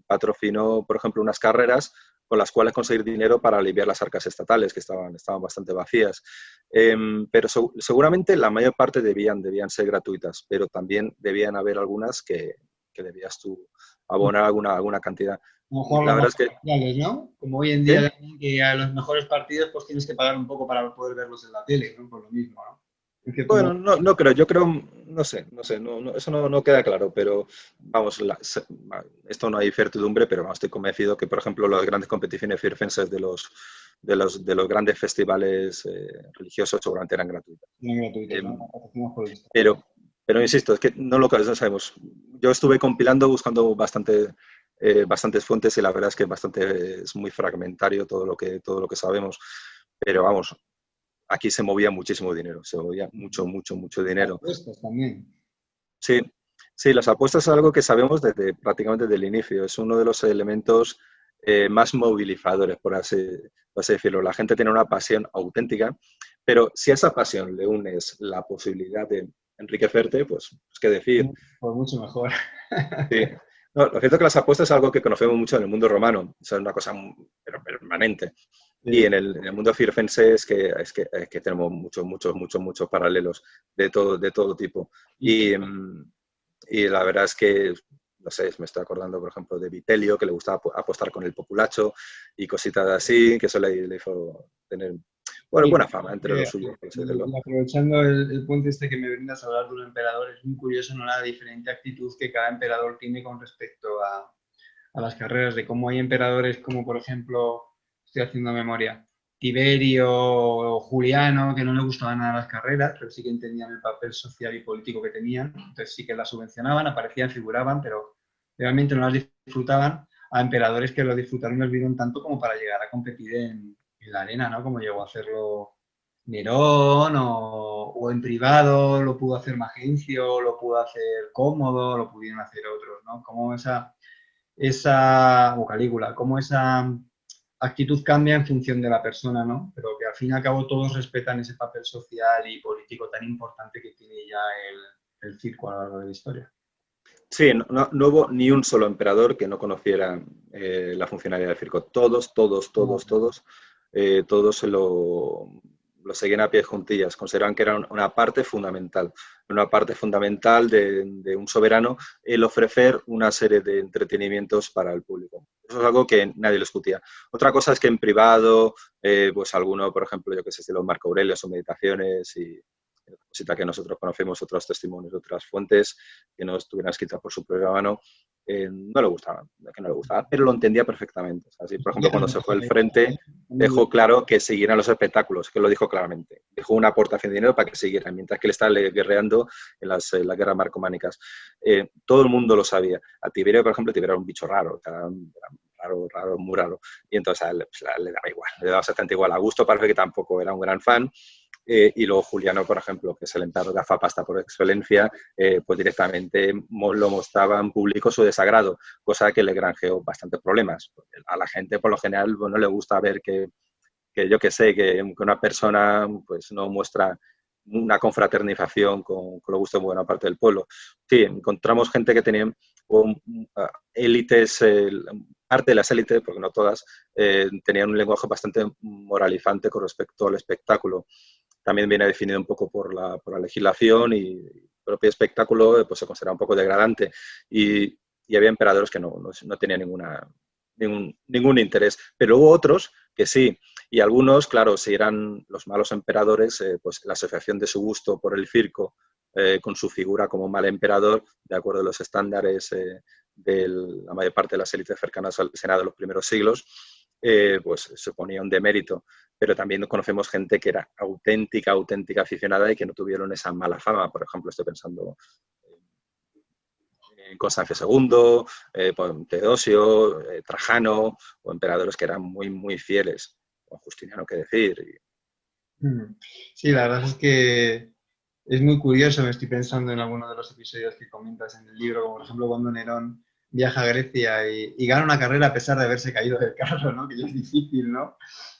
patrocinó, por ejemplo, unas carreras con las cuales conseguir dinero para aliviar las arcas estatales, que estaban bastante vacías. Pero seguramente la mayor parte debían ser gratuitas, pero también debían haber algunas que debías tú abonar alguna cantidad. Como La verdad es que... ¿no? Como hoy en día, que a los mejores partidos pues tienes que pagar un poco para poder verlos en la tele, ¿no? Por lo mismo, ¿no? Bueno, no creo, yo creo, no sé, eso no queda claro, pero vamos, esto no hay certidumbre, pero estoy convencido que, por ejemplo, las grandes competiciones circenses de los grandes festivales religiosos seguramente eran gratuitas. Pero insisto, es que no sabemos. Yo estuve compilando, buscando bastantes fuentes y la verdad es que es muy fragmentario todo lo que sabemos, pero vamos, aquí se movía muchísimo dinero, se movía mucho dinero. Las apuestas también. Sí, las apuestas es algo que sabemos prácticamente desde el inicio. Es uno de los elementos más movilizadores, por así decirlo. La gente tiene una pasión auténtica, pero si a esa pasión le unes la posibilidad de enriquecerte, pues qué decir. Pues mucho mejor. Sí. No, lo cierto es que las apuestas es algo que conocemos mucho en el mundo romano. Es una cosa permanente. Sí. Y en el mundo circense es que tenemos muchos paralelos de todo tipo. Y la verdad es que, no sé, me estoy acordando, por ejemplo, de Vitelio, que le gustaba apostar con el populacho y cositas así, que eso le hizo tener buena fama entre los suyos. Y aprovechando el punto que me brindas a hablar de un emperador, es muy curioso, ¿no?, la diferente actitud que cada emperador tiene con respecto a las carreras, de cómo hay emperadores como, por ejemplo, estoy haciendo memoria, Tiberio o Juliano, que no le gustaban nada las carreras, pero sí que entendían el papel social y político que tenían, entonces sí que las subvencionaban, aparecían, figuraban, pero realmente no las disfrutaban, a emperadores que lo disfrutaron y los vieron tanto como para llegar a competir en la arena, ¿no?, como llegó a hacerlo Nerón o en privado lo pudo hacer Magencio, lo pudo hacer Cómodo, lo pudieron hacer otros, ¿no? Como o Calígula, como esa actitud cambia en función de la persona, ¿no? Pero que al fin y al cabo todos respetan ese papel social y político tan importante que tiene ya el circo a lo largo de la historia. Sí, no hubo ni un solo emperador que no conociera la funcionalidad del circo. Todos se lo seguían a pie juntillas. Consideraban que era una parte fundamental de un soberano el ofrecer una serie de entretenimientos para el público. Eso es algo que nadie lo discutía. Otra cosa es que en privado, pues alguno, por ejemplo, yo que sé, si los Marco Aurelio, sus meditaciones y cosita que nosotros conocemos, otros testimonios de otras fuentes que no estuvieran escritas por su propia mano, no le gustaban, pero lo entendía perfectamente. Así, por ejemplo, cuando se fue al frente, dejó claro que siguieran los espectáculos, que lo dijo claramente. Dejó una aportación de dinero para que siguieran, mientras que él estaba guerreando en las guerras marcománicas. Todo el mundo lo sabía. A Tiberio, por ejemplo, Tiberio era un bicho raro, era raro, muy raro. Y entonces a él le daba igual, le daba bastante igual. Augusto parece que tampoco era un gran fan. Y luego Juliano, por ejemplo, que es el emperador gafapasta por excelencia, pues directamente lo mostraba en público su desagrado, cosa que le granjeó bastantes problemas. A la gente, por lo general, no le gusta ver que yo que sé, que una persona pues no muestra una confraternización con los gustos de buena parte del pueblo. Sí, encontramos gente que tenía élites, parte de las élites, porque no todas, tenían un lenguaje bastante moralizante con respecto al espectáculo. También viene definido un poco por la legislación y el propio espectáculo pues se considera un poco degradante y había emperadores que no tenían ningún interés, pero hubo otros que sí, y algunos, claro, si eran los malos emperadores, pues la asociación de su gusto por el circo con su figura como mal emperador, de acuerdo a los estándares de la mayor parte de las élites cercanas al Senado de los primeros siglos, pues se ponía un demérito. Pero también conocemos gente que era auténtica aficionada y que no tuvieron esa mala fama. Por ejemplo, estoy pensando en Constancio II, Teodosio, Trajano, o emperadores que eran muy fieles, o Justiniano, qué decir. Sí, la verdad es que es muy curioso, me estoy pensando en algunos de los episodios que comentas en el libro, como por ejemplo cuando Nerón viaja a Grecia y gana una carrera a pesar de haberse caído del carro, ¿no? Que ya es difícil, ¿no?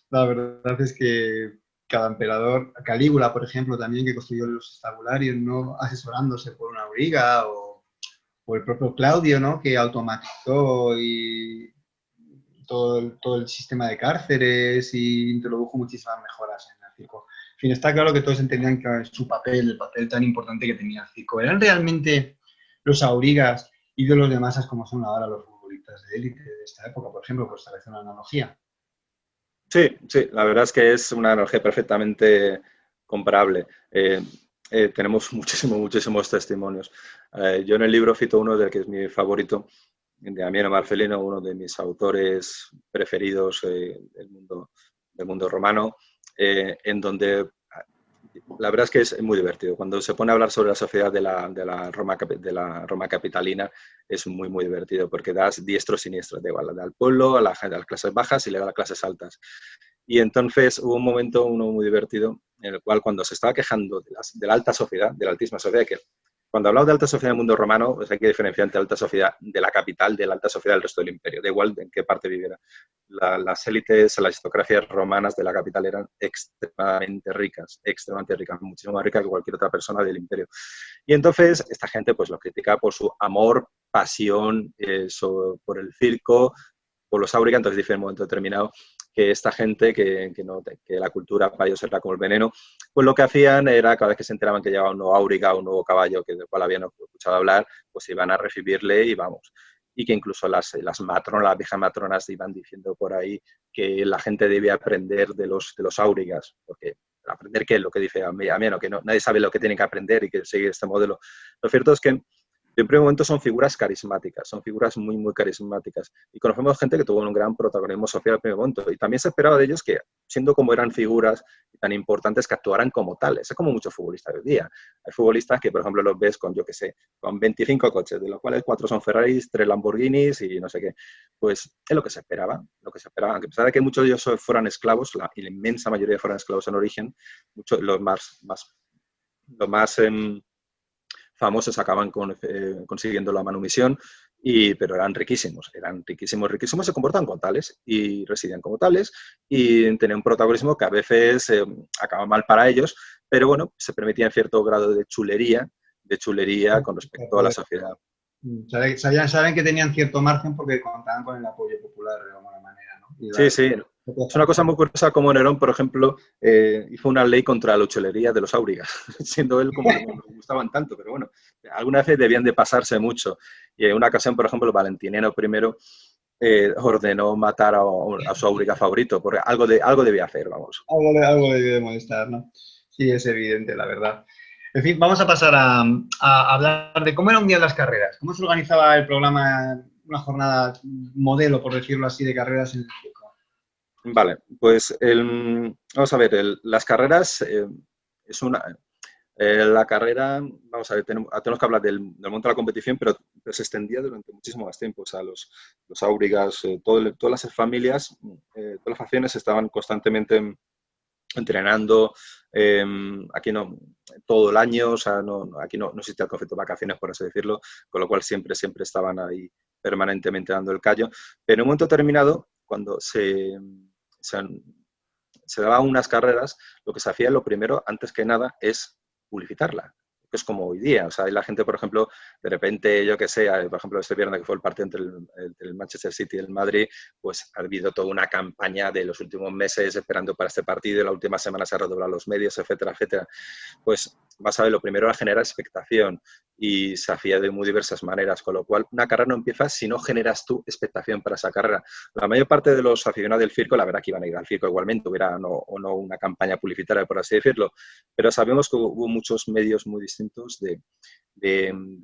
La verdad es que cada emperador, Calígula, por ejemplo, también que construyó los estabularios, ¿no? Asesorándose por una auriga, o el propio Claudio, ¿no? Que automatizó y todo el sistema de cárceres y introdujo muchísimas mejoras en el circo. En fin, está claro que todos entendían que su papel, el papel tan importante que tenía el circo. ¿Eran realmente los aurigas ídolos de masas como son ahora los futbolistas de élite de esta época, por ejemplo, por establecer una analogía? Sí, la verdad es que es una analogía perfectamente comparable. Tenemos muchísimos testimonios. Yo en el libro cito uno del que es mi favorito, de Amiano Marcelino, uno de mis autores preferidos del mundo romano, en donde la verdad es que es muy divertido. Cuando se pone a hablar sobre la sociedad de la Roma capitalina, es muy divertido porque das diestro siniestro, da igual al pueblo, a las clases bajas y le da a las clases altas. Y entonces hubo un momento muy divertido en el cual cuando se estaba quejando de la alta sociedad, de la altísima sociedad, que cuando hablamos de alta sociedad en el mundo romano, pues hay que diferenciar entre alta sociedad de la capital de la alta sociedad del resto del imperio, da igual en qué parte viviera. Las élites, las aristocracias romanas de la capital eran extremadamente ricas, muchísimo más ricas que cualquier otra persona del imperio. Y entonces esta gente pues lo critica por su amor, pasión por el circo, por los auriga. Entonces dice en un momento determinado que esta gente, que la cultura para ellos era como el veneno, pues lo que hacían era, cada vez que se enteraban que llegaba un nuevo auriga, un nuevo caballo del cual habían escuchado hablar, pues iban a recibirle y vamos. Y que incluso las matronas, las viejas matronas iban diciendo por ahí que la gente debía aprender de los aurigas, porque aprender qué es lo que dice Amiano, que nadie sabe lo que tienen que aprender y que seguir este modelo. Lo cierto es que en primer momento son figuras carismáticas, son figuras muy carismáticas. Y conocemos gente que tuvo un gran protagonismo social en primer momento. Y también se esperaba de ellos que, siendo como eran figuras tan importantes, que actuaran como tales. Es como muchos futbolistas de hoy día. Hay futbolistas que, por ejemplo, los ves con, yo qué sé, con 25 coches, de los cuales 4 son Ferraris, 3 Lamborghinis y no sé qué. pues es lo que se esperaba, aunque a pesar de que muchos de ellos fueran esclavos, y la inmensa mayoría fueran esclavos en origen, los más famosos acaban consiguiendo la manumisión, pero eran riquísimos, riquísimos, se comportaban como tales y residían como tales y tenían un protagonismo que a veces acaba mal para ellos, pero bueno, se permitía cierto grado de chulería con respecto a la sociedad. Saben que tenían cierto margen porque contaban con el apoyo popular de alguna manera, ¿no? Sí, sí. Es una cosa muy curiosa como Nerón, por ejemplo, hizo una ley contra la chulería de los áurigas, siendo él como que no le gustaban tanto, pero bueno, alguna vez debían de pasarse mucho. Y en una ocasión, por ejemplo, Valentiniano I ordenó matar a su áuriga favorito, porque algo debía hacer, vamos. Algo debe de molestar, ¿no? Sí, es evidente, la verdad. En fin, vamos a pasar a hablar de cómo era un día en las carreras, cómo se organizaba el programa, una jornada modelo, por decirlo así, de carreras en el circo. Vale, pues vamos a ver, las carreras la carrera, vamos a ver, tenemos que hablar del momento de la competición, pero se extendía durante muchísimo más tiempo. O sea, los áurigas, todas las familias, todas las facciones estaban constantemente entrenando, aquí no, todo el año, o sea, aquí no existía el concepto de vacaciones, por así decirlo, con lo cual siempre estaban ahí permanentemente dando el callo. Pero en un momento determinado, cuando se daban unas carreras, lo que se hacía lo primero, antes que nada, es publicitarla, que es como hoy día. O sea, hay la gente, por ejemplo, de repente, yo que sé, por ejemplo, este viernes que fue el partido entre el Manchester City y el Madrid, pues ha habido toda una campaña de los últimos meses esperando para este partido, la última semana se ha redoblado los medios, etcétera, etcétera. Pues vas a ver, lo primero era generar expectación y se hacía de muy diversas maneras, con lo cual una carrera no empieza si no generas tú expectación para esa carrera. La mayor parte de los aficionados del circo, la verdad que iban a ir al circo igualmente, hubiera o no una campaña publicitaria, por así decirlo, pero sabemos que hubo muchos medios muy distintos de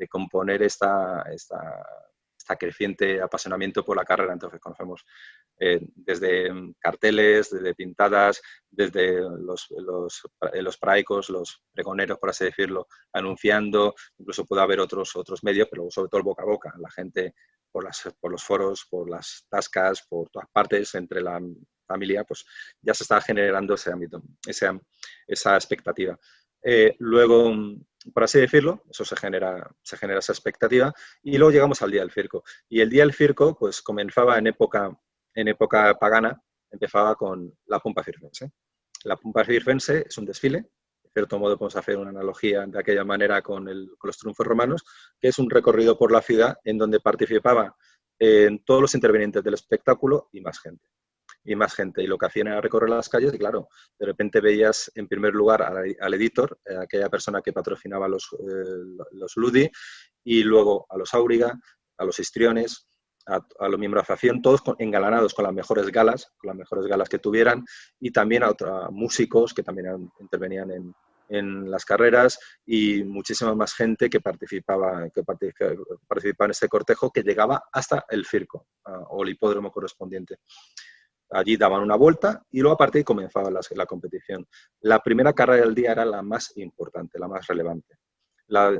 componer esta creciente apasionamiento por la carrera. Entonces conocemos desde carteles, desde pintadas, desde los praicos, los pregoneros, por así decirlo, anunciando, incluso puede haber otros medios, pero sobre todo el boca a boca, la gente por los foros, por las tascas, por todas partes, entre la familia, pues ya se está generando ese ámbito, esa expectativa. Luego, por así decirlo, eso se genera esa expectativa y luego llegamos al día del circo. Y el día del circo, pues comenzaba en época pagana, empezaba con la pompa circense. La pompa circense es un desfile, de cierto modo podemos hacer una analogía de aquella manera con los triunfos romanos, que es un recorrido por la ciudad en donde participaban todos los intervinientes del espectáculo y más gente. Y lo que hacían era recorrer las calles y claro, de repente veías en primer lugar al editor, aquella persona que patrocinaba los Ludi, y luego a los áuriga, a los histriones, a los miembros de la facción, todos engalanados con las mejores galas que tuvieran, y también a músicos que también intervenían en las carreras y muchísima más gente que participaba en este cortejo que llegaba hasta el circo o el hipódromo correspondiente. Allí daban una vuelta y luego a partir comenzaba la competición. La primera carrera del día era la más importante, la más relevante.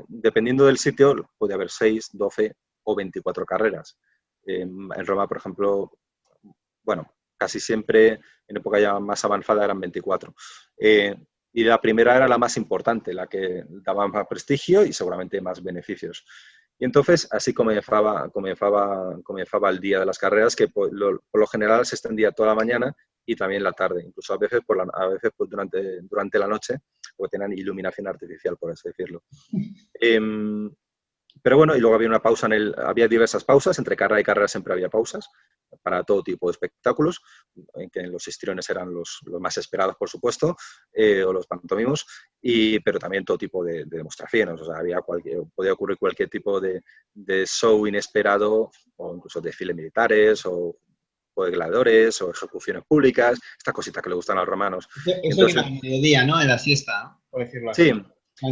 Dependiendo del sitio, puede haber 6, 12 o 24 carreras. En Roma, por ejemplo, bueno, casi siempre en época ya más avanzada eran 24. Y la primera era la más importante, la que daba más prestigio y seguramente más beneficios. Y entonces así comenzaba el día de las carreras, que por lo general se extendía toda la mañana y también la tarde, incluso a veces durante la noche, porque tenían iluminación artificial, por así decirlo. Pero bueno, y luego había una pausa había diversas pausas, entre carrera y carrera siempre había pausas para todo tipo de espectáculos, en que los histriones eran los más esperados, por supuesto, o los pantomimos, pero también todo tipo de demostraciones. O sea, podía ocurrir cualquier tipo de show inesperado, o incluso desfiles militares, o de gladiadores, o ejecuciones públicas, estas cositas que le gustan a los romanos. Eso era el mediodía, ¿no? En la siesta, ¿no? Por decirlo así. Sí.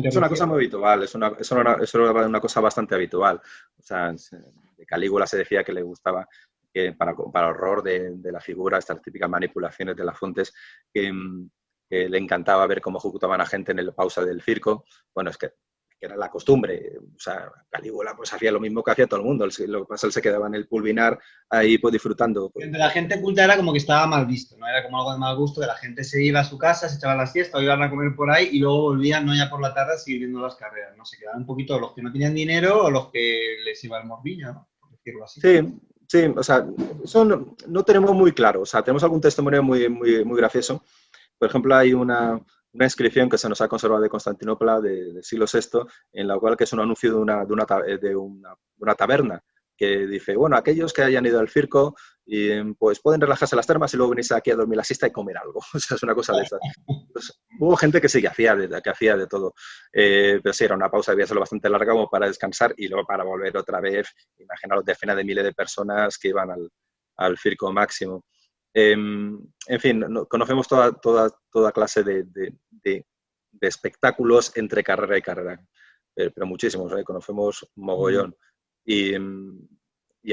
Es una cosa muy habitual, es una cosa bastante habitual. O sea, de Calígula se decía que le gustaba, que para horror de la figura, estas típicas manipulaciones de las fuentes, que le encantaba ver cómo ejecutaban a gente en la pausa del circo. Bueno, es que que era la costumbre. O sea, Calígula pues hacía lo mismo que hacía todo el mundo. Lo que pasa es que él se quedaba en el pulvinar ahí pues disfrutando. Pues. Entre la gente culta era como que estaba mal visto, ¿no? Era como algo de mal gusto, que la gente se iba a su casa, se echaba la siesta o iban a comer por ahí y luego volvían, no ya por la tarde, a seguir viendo las carreras, ¿no? Se quedaban un poquito los que no tenían dinero o los que les iba el morbillo, ¿no? Por decirlo así. Sí, sí, o sea, eso no tenemos muy claro. O sea, tenemos algún testimonio muy gracioso. Por ejemplo, hay una inscripción que se nos ha conservado de Constantinopla del siglo VI, en la cual que es un anuncio de una taberna, que dice, bueno, aquellos que hayan ido al circo, pues pueden relajarse en las termas y luego venirse aquí a dormir la siesta y comer algo. O sea, es una cosa de esas. Pues, hubo gente que sí, que hacía de todo. Pero sí, era una pausa, debía ser bastante larga como para descansar y luego para volver otra vez. Imaginaros decenas de miles de personas que iban al circo máximo. En fin, conocemos toda clase de espectáculos entre carrera y carrera, pero muchísimos, conocemos mogollón. Y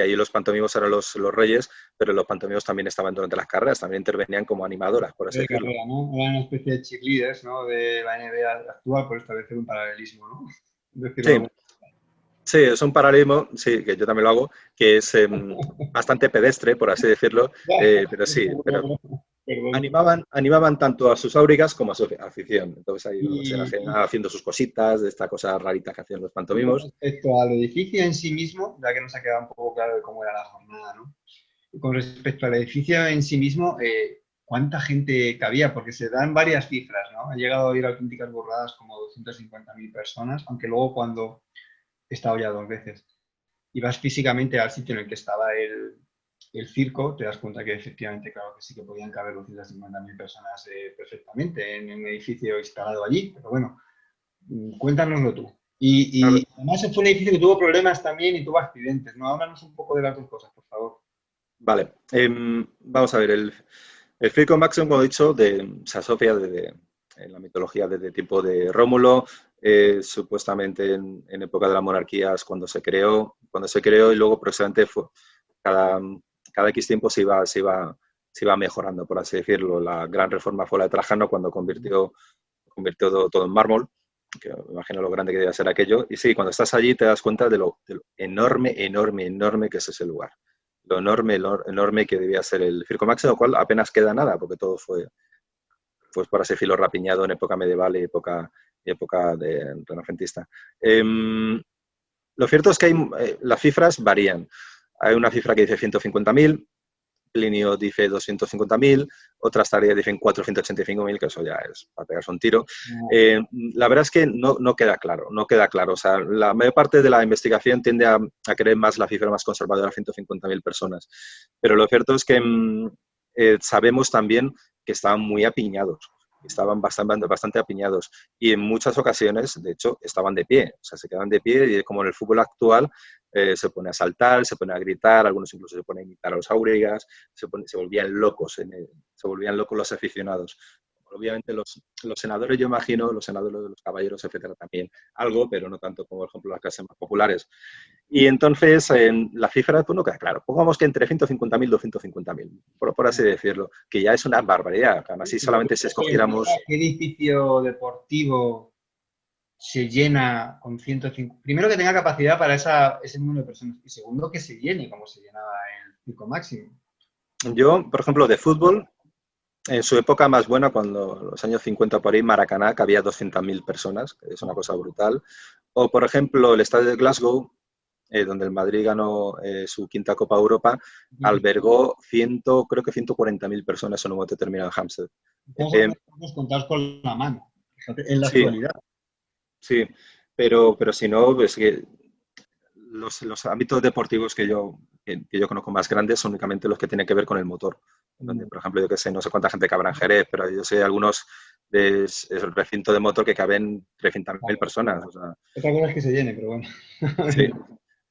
ahí los pantomimos eran los reyes, pero los pantomimos también estaban durante las carreras, también intervenían como animadoras, por así decirlo. Carrera, ¿no? Eran una especie de cheerleaders, ¿no? De la NBA actual, por establecer un paralelismo, ¿no? Sí. Sí, es un paralelismo, sí, que yo también lo hago, que es bastante pedestre, por así decirlo, pero sí, pero animaban tanto a sus áurigas como a su afición. Entonces ahí se haciendo sus cositas, de esta cosa rarita que hacían los pantomimos. Respecto al edificio en sí mismo, ya que nos ha quedado un poco claro de cómo era la jornada, ¿no? Con respecto al edificio en sí mismo, ¿cuánta gente cabía? Porque se dan varias cifras, ¿no? Han llegado a ir auténticas burradas como 250.000 personas, aunque luego cuando he estado ya 2 veces y vas físicamente al sitio en el que estaba el circo, te das cuenta que efectivamente, claro que sí que podían caber 250.000 personas perfectamente en un edificio instalado allí, pero bueno, cuéntanoslo tú. Y además fue un edificio que tuvo problemas también y tuvo accidentes, ¿no? Háblanos un poco de las dos cosas, por favor. Vale, vamos a ver, el circo máximo, como he dicho, se asocia en la mitología desde tiempo de Rómulo, supuestamente en época de las monarquías cuando se creó y luego progresivamente cada X tiempo se iba mejorando, por así decirlo. La gran reforma fue la de Trajano cuando convirtió todo en mármol, que me imagino lo grande que debía ser aquello. Y sí, cuando estás allí te das cuenta de lo enorme que es ese lugar. Lo enorme que debía ser el circo máximo, lo cual apenas queda nada, porque todo fue por así decirlo, rapiñado en época medieval y época renacentista. Lo cierto es que las cifras varían. Hay una cifra que dice 150.000, Plinio dice 250.000, otras tareas dicen 485.000, que eso ya es para pegarse un tiro. La verdad es que no queda claro. O sea, la mayor parte de la investigación tiende a creer más la cifra más conservadora, 150.000 personas. Pero lo cierto es que sabemos también que estaban muy apiñados. Estaban bastante apiñados y en muchas ocasiones, de hecho, estaban de pie. O sea, se quedaban de pie y como en el fútbol actual, se pone a saltar, se pone a gritar, algunos incluso se ponen a imitar a los áurigas, se volvían locos los aficionados. Obviamente los senadores, yo imagino, los senadores de los caballeros, etcétera, también algo, pero no tanto como, por ejemplo, las clases más populares. Y entonces, la cifra pues no queda claro. Pongamos que entre 150.000 y 250.000, por así decirlo, que ya es una barbaridad. Además, si solamente si escogiéramos... ¿Qué edificio deportivo se llena con 150? Primero, que tenga capacidad para ese número de personas. Y segundo, que se llene como se llenaba el circo máximo. Yo, por ejemplo, de fútbol, en su época más buena, cuando los años 50 por ahí, Maracaná, que había 200.000 personas, que es una cosa brutal. O, por ejemplo, el estadio de Glasgow, donde el Madrid ganó su quinta Copa Europa, albergó creo que 140.000 personas en un momento determinado en Hampstead. Podemos contar con la mano, en la actualidad. Sí, pero si no, pues que los ámbitos deportivos que yo conozco más grandes son únicamente los que tienen que ver con el motor. Donde, por ejemplo, yo que sé, no sé cuánta gente cabrá en Jerez, pero yo sé algunos es el recinto de motor que caben 300.000 personas. O sea, otra cosa es que se llene, pero bueno. Sí,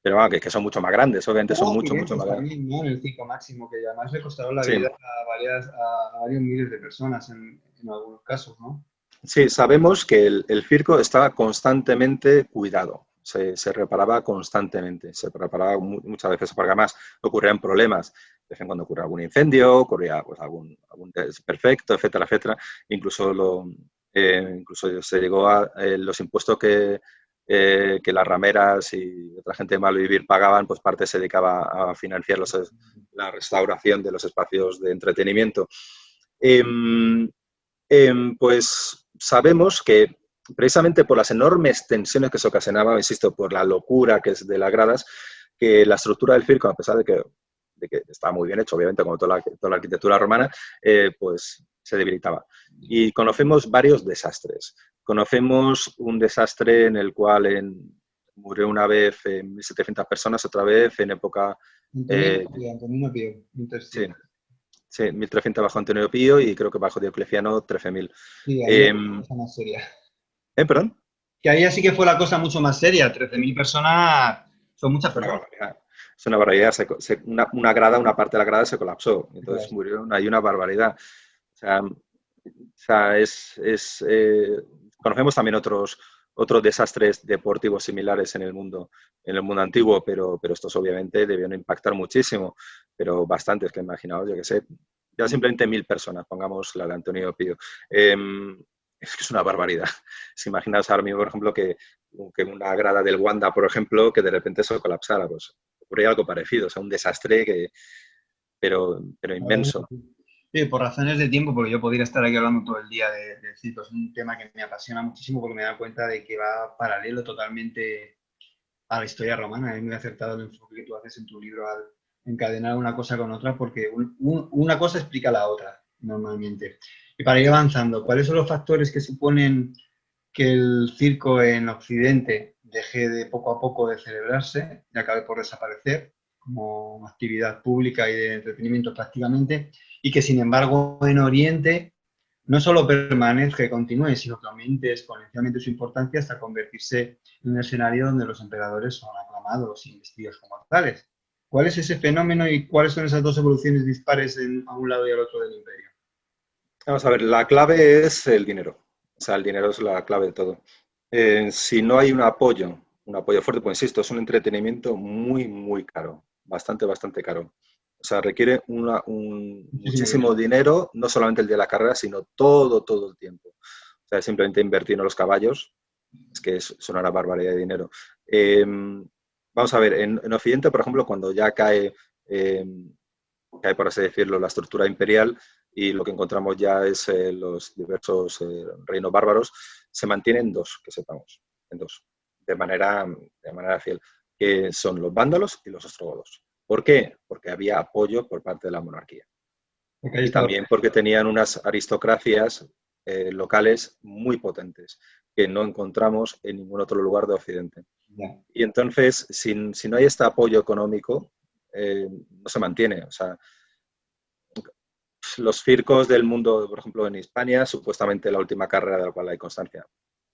pero bueno, que son mucho más grandes, obviamente son mucho más grandes. También, ¿no? En el circo máximo, que además le costaron la vida a varios miles de personas en algunos casos, ¿no? Sí, sabemos que el circo estaba constantemente cuidado. Se reparaba constantemente, se reparaba muchas veces, porque además ocurrían problemas. De vez en cuando ocurría algún incendio, ocurría pues, algún desperfecto, etcétera, etcétera. Incluso se llegó a los impuestos que que las rameras y otra gente de Malvivir pagaban, pues parte se dedicaba a financiar la restauración de los espacios de entretenimiento. Pues sabemos que precisamente por las enormes tensiones que se ocasionaban, insisto, por la locura que es de las gradas, que la estructura del circo, a pesar de que estaba muy bien hecho, obviamente, como toda la arquitectura romana, pues se debilitaba. Y conocemos varios desastres. Conocemos un desastre en el cual murió una vez 1.700 personas, otra vez en época... Antonino Pío, sí, sí, 1.300 bajo Antonio Pío y creo que bajo Diocleciano 13.000. Sí, ahí fue la cosa más seria. ¿Perdón? Que ahí sí que fue la cosa mucho más seria. 13.000 personas son muchas personas. Es una barbaridad. Una parte de la grada se colapsó. Entonces murieron. Hay una barbaridad. Conocemos también otros desastres deportivos similares en el mundo antiguo, pero estos obviamente debieron impactar muchísimo, pero bastantes, que imaginaos, yo que sé, ya simplemente 1.000 personas, pongamos la de Antonio Pío. Es que es una barbaridad. Si imaginaos ahora mismo, por ejemplo, que una grada del Wanda, por ejemplo, que de repente se colapsara, pues ocurría algo parecido, o sea, un desastre pero inmenso. Sí, por razones de tiempo, porque yo podría estar aquí hablando todo el día de circo. Es un tema que me apasiona muchísimo porque me da cuenta de que va paralelo totalmente a la historia romana. Es muy acertado el enfoque que tú haces en tu libro al encadenar una cosa con otra, porque una cosa explica la otra, normalmente. Y para ir avanzando, ¿cuáles son los factores que suponen que el circo en Occidente deje de poco a poco de celebrarse y acabe por desaparecer como actividad pública y de entretenimiento prácticamente, y que sin embargo en Oriente no solo permanezca y continúe, sino que aumente exponencialmente su importancia hasta convertirse en un escenario donde los emperadores son aclamados e investidos como tales? ¿Cuál es ese fenómeno y cuáles son esas dos evoluciones dispares a un lado y al otro del imperio? Vamos a ver, la clave es el dinero. O sea, el dinero es la clave de todo. Si no hay un apoyo fuerte, pues insisto, es un entretenimiento muy, muy caro. Bastante, bastante caro. O sea, requiere muchísimo dinero, no solamente el día de la carrera, sino todo el tiempo. O sea, simplemente invertir en los caballos, es que son una barbaridad de dinero. Vamos a ver, en Occidente, por ejemplo, cuando ya cae, por así decirlo, la estructura imperial y lo que encontramos ya es los diversos reinos bárbaros, se mantienen dos, que sepamos, en dos, de manera fiel, que son los vándalos y los ostrogodos. ¿Por qué? Porque había apoyo por parte de la monarquía. Y también porque tenían unas aristocracias locales muy potentes, que no encontramos en ningún otro lugar de Occidente. Y entonces, si no hay este apoyo económico, no se mantiene. O sea, los circos del mundo, por ejemplo, en Hispania, supuestamente la última carrera de la cual hay constancia,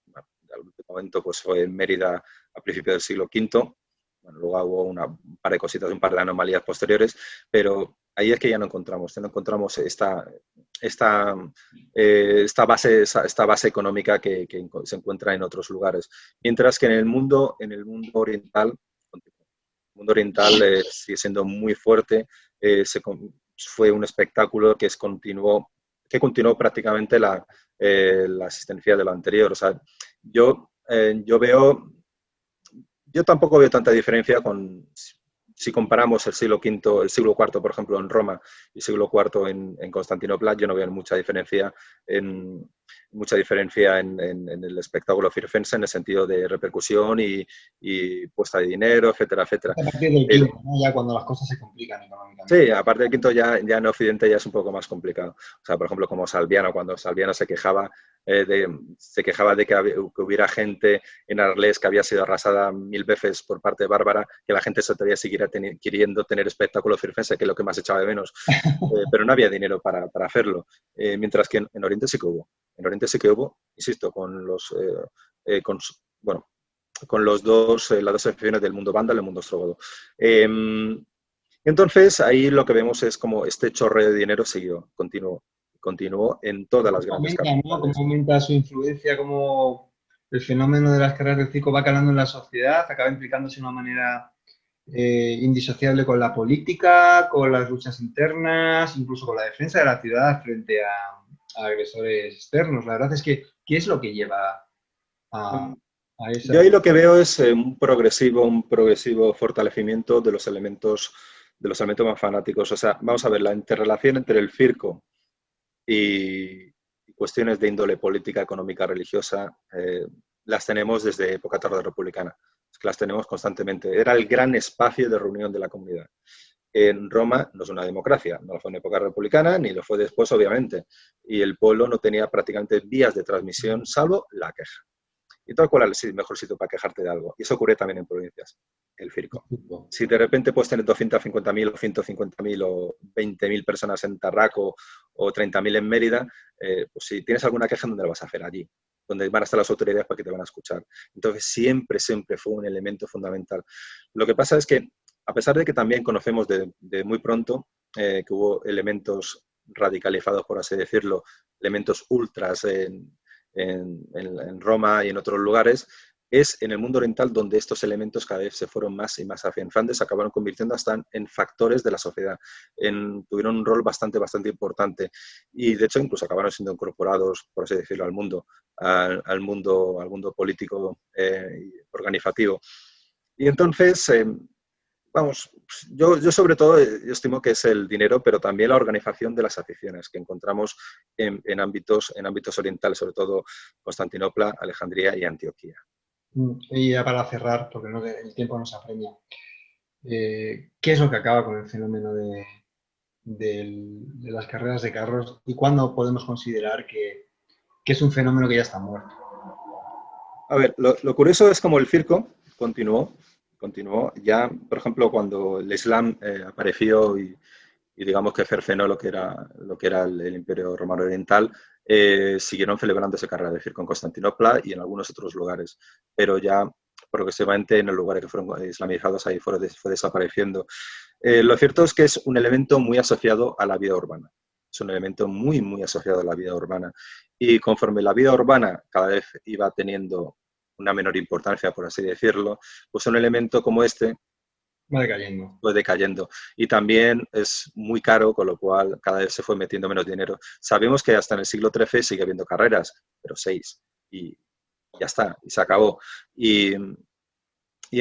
bueno, al último momento pues, fue en Mérida a principios del siglo V. Bueno, luego hubo un par de cositas, un par de anomalías posteriores, pero ahí es que ya no encontramos esta base económica que se encuentra en otros lugares. Mientras que en el mundo oriental, sigue siendo muy fuerte, fue un espectáculo que continuó prácticamente la asistencia de lo anterior. O sea, yo tampoco veo tanta diferencia si comparamos el siglo IV, por ejemplo, en Roma y el siglo IV en Constantinopla. Yo no veo mucha diferencia en el espectáculo circense en el sentido de repercusión y puesta de dinero, etcétera, etcétera. A partir del quinto, ¿no? Ya cuando las cosas se complican económicamente. Sí, aparte del quinto ya en Occidente ya es un poco más complicado. O sea, por ejemplo, como Salviano, cuando Salviano se quejaba de que hubiera gente en Arles que había sido arrasada 1000 veces por parte de Bárbara, que la gente se todavía siguiera queriendo tener espectáculo circense, que es lo que más echaba de menos. Pero no había dinero para hacerlo. Mientras que en Oriente sí que hubo. En Oriente sí que hubo, insisto, con las dos excepciones del mundo vándalo y el mundo ostrogodo. Entonces, ahí lo que vemos es como este chorreo de dinero continuó en todas las grandes capitales. ¿Cómo aumenta su influencia? ¿Cómo el fenómeno de las carreras del circo va calando en la sociedad? ¿Acaba implicándose de una manera indisociable con la política, con las luchas internas, incluso con la defensa de la ciudad frente a agresores externos? La verdad es que, ¿qué es lo que lleva a Yo ahí lo que veo es un progresivo fortalecimiento de los elementos más fanáticos. O sea, vamos a ver, la interrelación entre el circo y cuestiones de índole política, económica, religiosa, las tenemos desde época tarde republicana. Es que las tenemos constantemente. Era el gran espacio de reunión de la comunidad. En Roma no es una democracia, no lo fue en época republicana, ni lo fue después, obviamente. Y el pueblo no tenía prácticamente vías de transmisión, salvo la queja. Y tal cual es el mejor sitio para quejarte de algo. Y eso ocurre también en provincias, el circo. Si de repente puedes tener 250.000 o 150.000 o 20.000 personas en Tarraco o 30.000 en Mérida, pues si tienes alguna queja, ¿dónde la vas a hacer? Allí, donde van a estar las autoridades para que te van a escuchar. Entonces, siempre fue un elemento fundamental. Lo que pasa es que, a pesar de que también conocemos de muy pronto que hubo elementos radicalizados, por así decirlo, elementos ultras en Roma y en otros lugares, es en el mundo oriental donde estos elementos cada vez se fueron más y más afianzando, se acabaron convirtiendo hasta en factores de la sociedad. Tuvieron un rol bastante importante y de hecho incluso acabaron siendo incorporados, por así decirlo, al mundo político organizativo. Y entonces, vamos, yo sobre todo yo estimo que es el dinero, pero también la organización de las aficiones que encontramos en ámbitos orientales, sobre todo Constantinopla, Alejandría y Antioquía. Y ya para cerrar, porque el tiempo nos apremia, ¿qué es lo que acaba con el fenómeno de las carreras de carros y cuándo podemos considerar que es un fenómeno que ya está muerto? A ver, lo curioso es como el circo continuó. Ya, por ejemplo, cuando el Islam apareció y digamos que cercenó lo que era el Imperio Romano Oriental, siguieron celebrándose carreras de circo en Constantinopla y en algunos otros lugares, pero ya progresivamente en los lugares que fueron islamizados ahí fue desapareciendo. Lo cierto es que es un elemento muy asociado a la vida urbana. Es un elemento muy asociado a la vida urbana. Y conforme la vida urbana cada vez iba teniendo una menor importancia, por así decirlo, pues un elemento como este Va decayendo. fue decayendo. Y también es muy caro, con lo cual cada vez se fue metiendo menos dinero. Sabemos que hasta en el siglo XIII sigue habiendo carreras, pero 6. Y ya está, y se acabó. Y en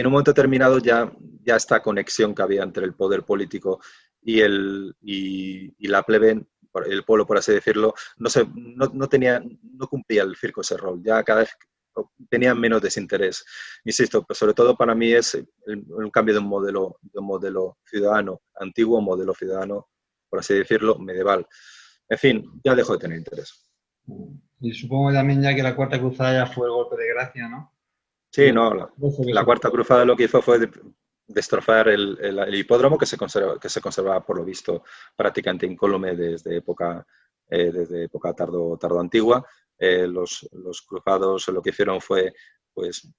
un momento determinado ya esta conexión que había entre el poder político y la plebe, el pueblo, por así decirlo, no cumplía el circo ese rol. Ya cada vez tenía menos desinterés. Insisto, pero sobre todo para mí es un cambio de un modelo ciudadano antiguo a un modelo ciudadano, por así decirlo, medieval. En fin, ya dejó de tener interés. Y supongo también ya que la Cuarta Cruzada ya fue el golpe de gracia, ¿no? Sí, no, la Cuarta Cruzada lo que hizo fue destrozar el hipódromo que se conservaba, por lo visto, prácticamente incólume desde época tardo antigua. Los cruzados lo que hicieron fue pues,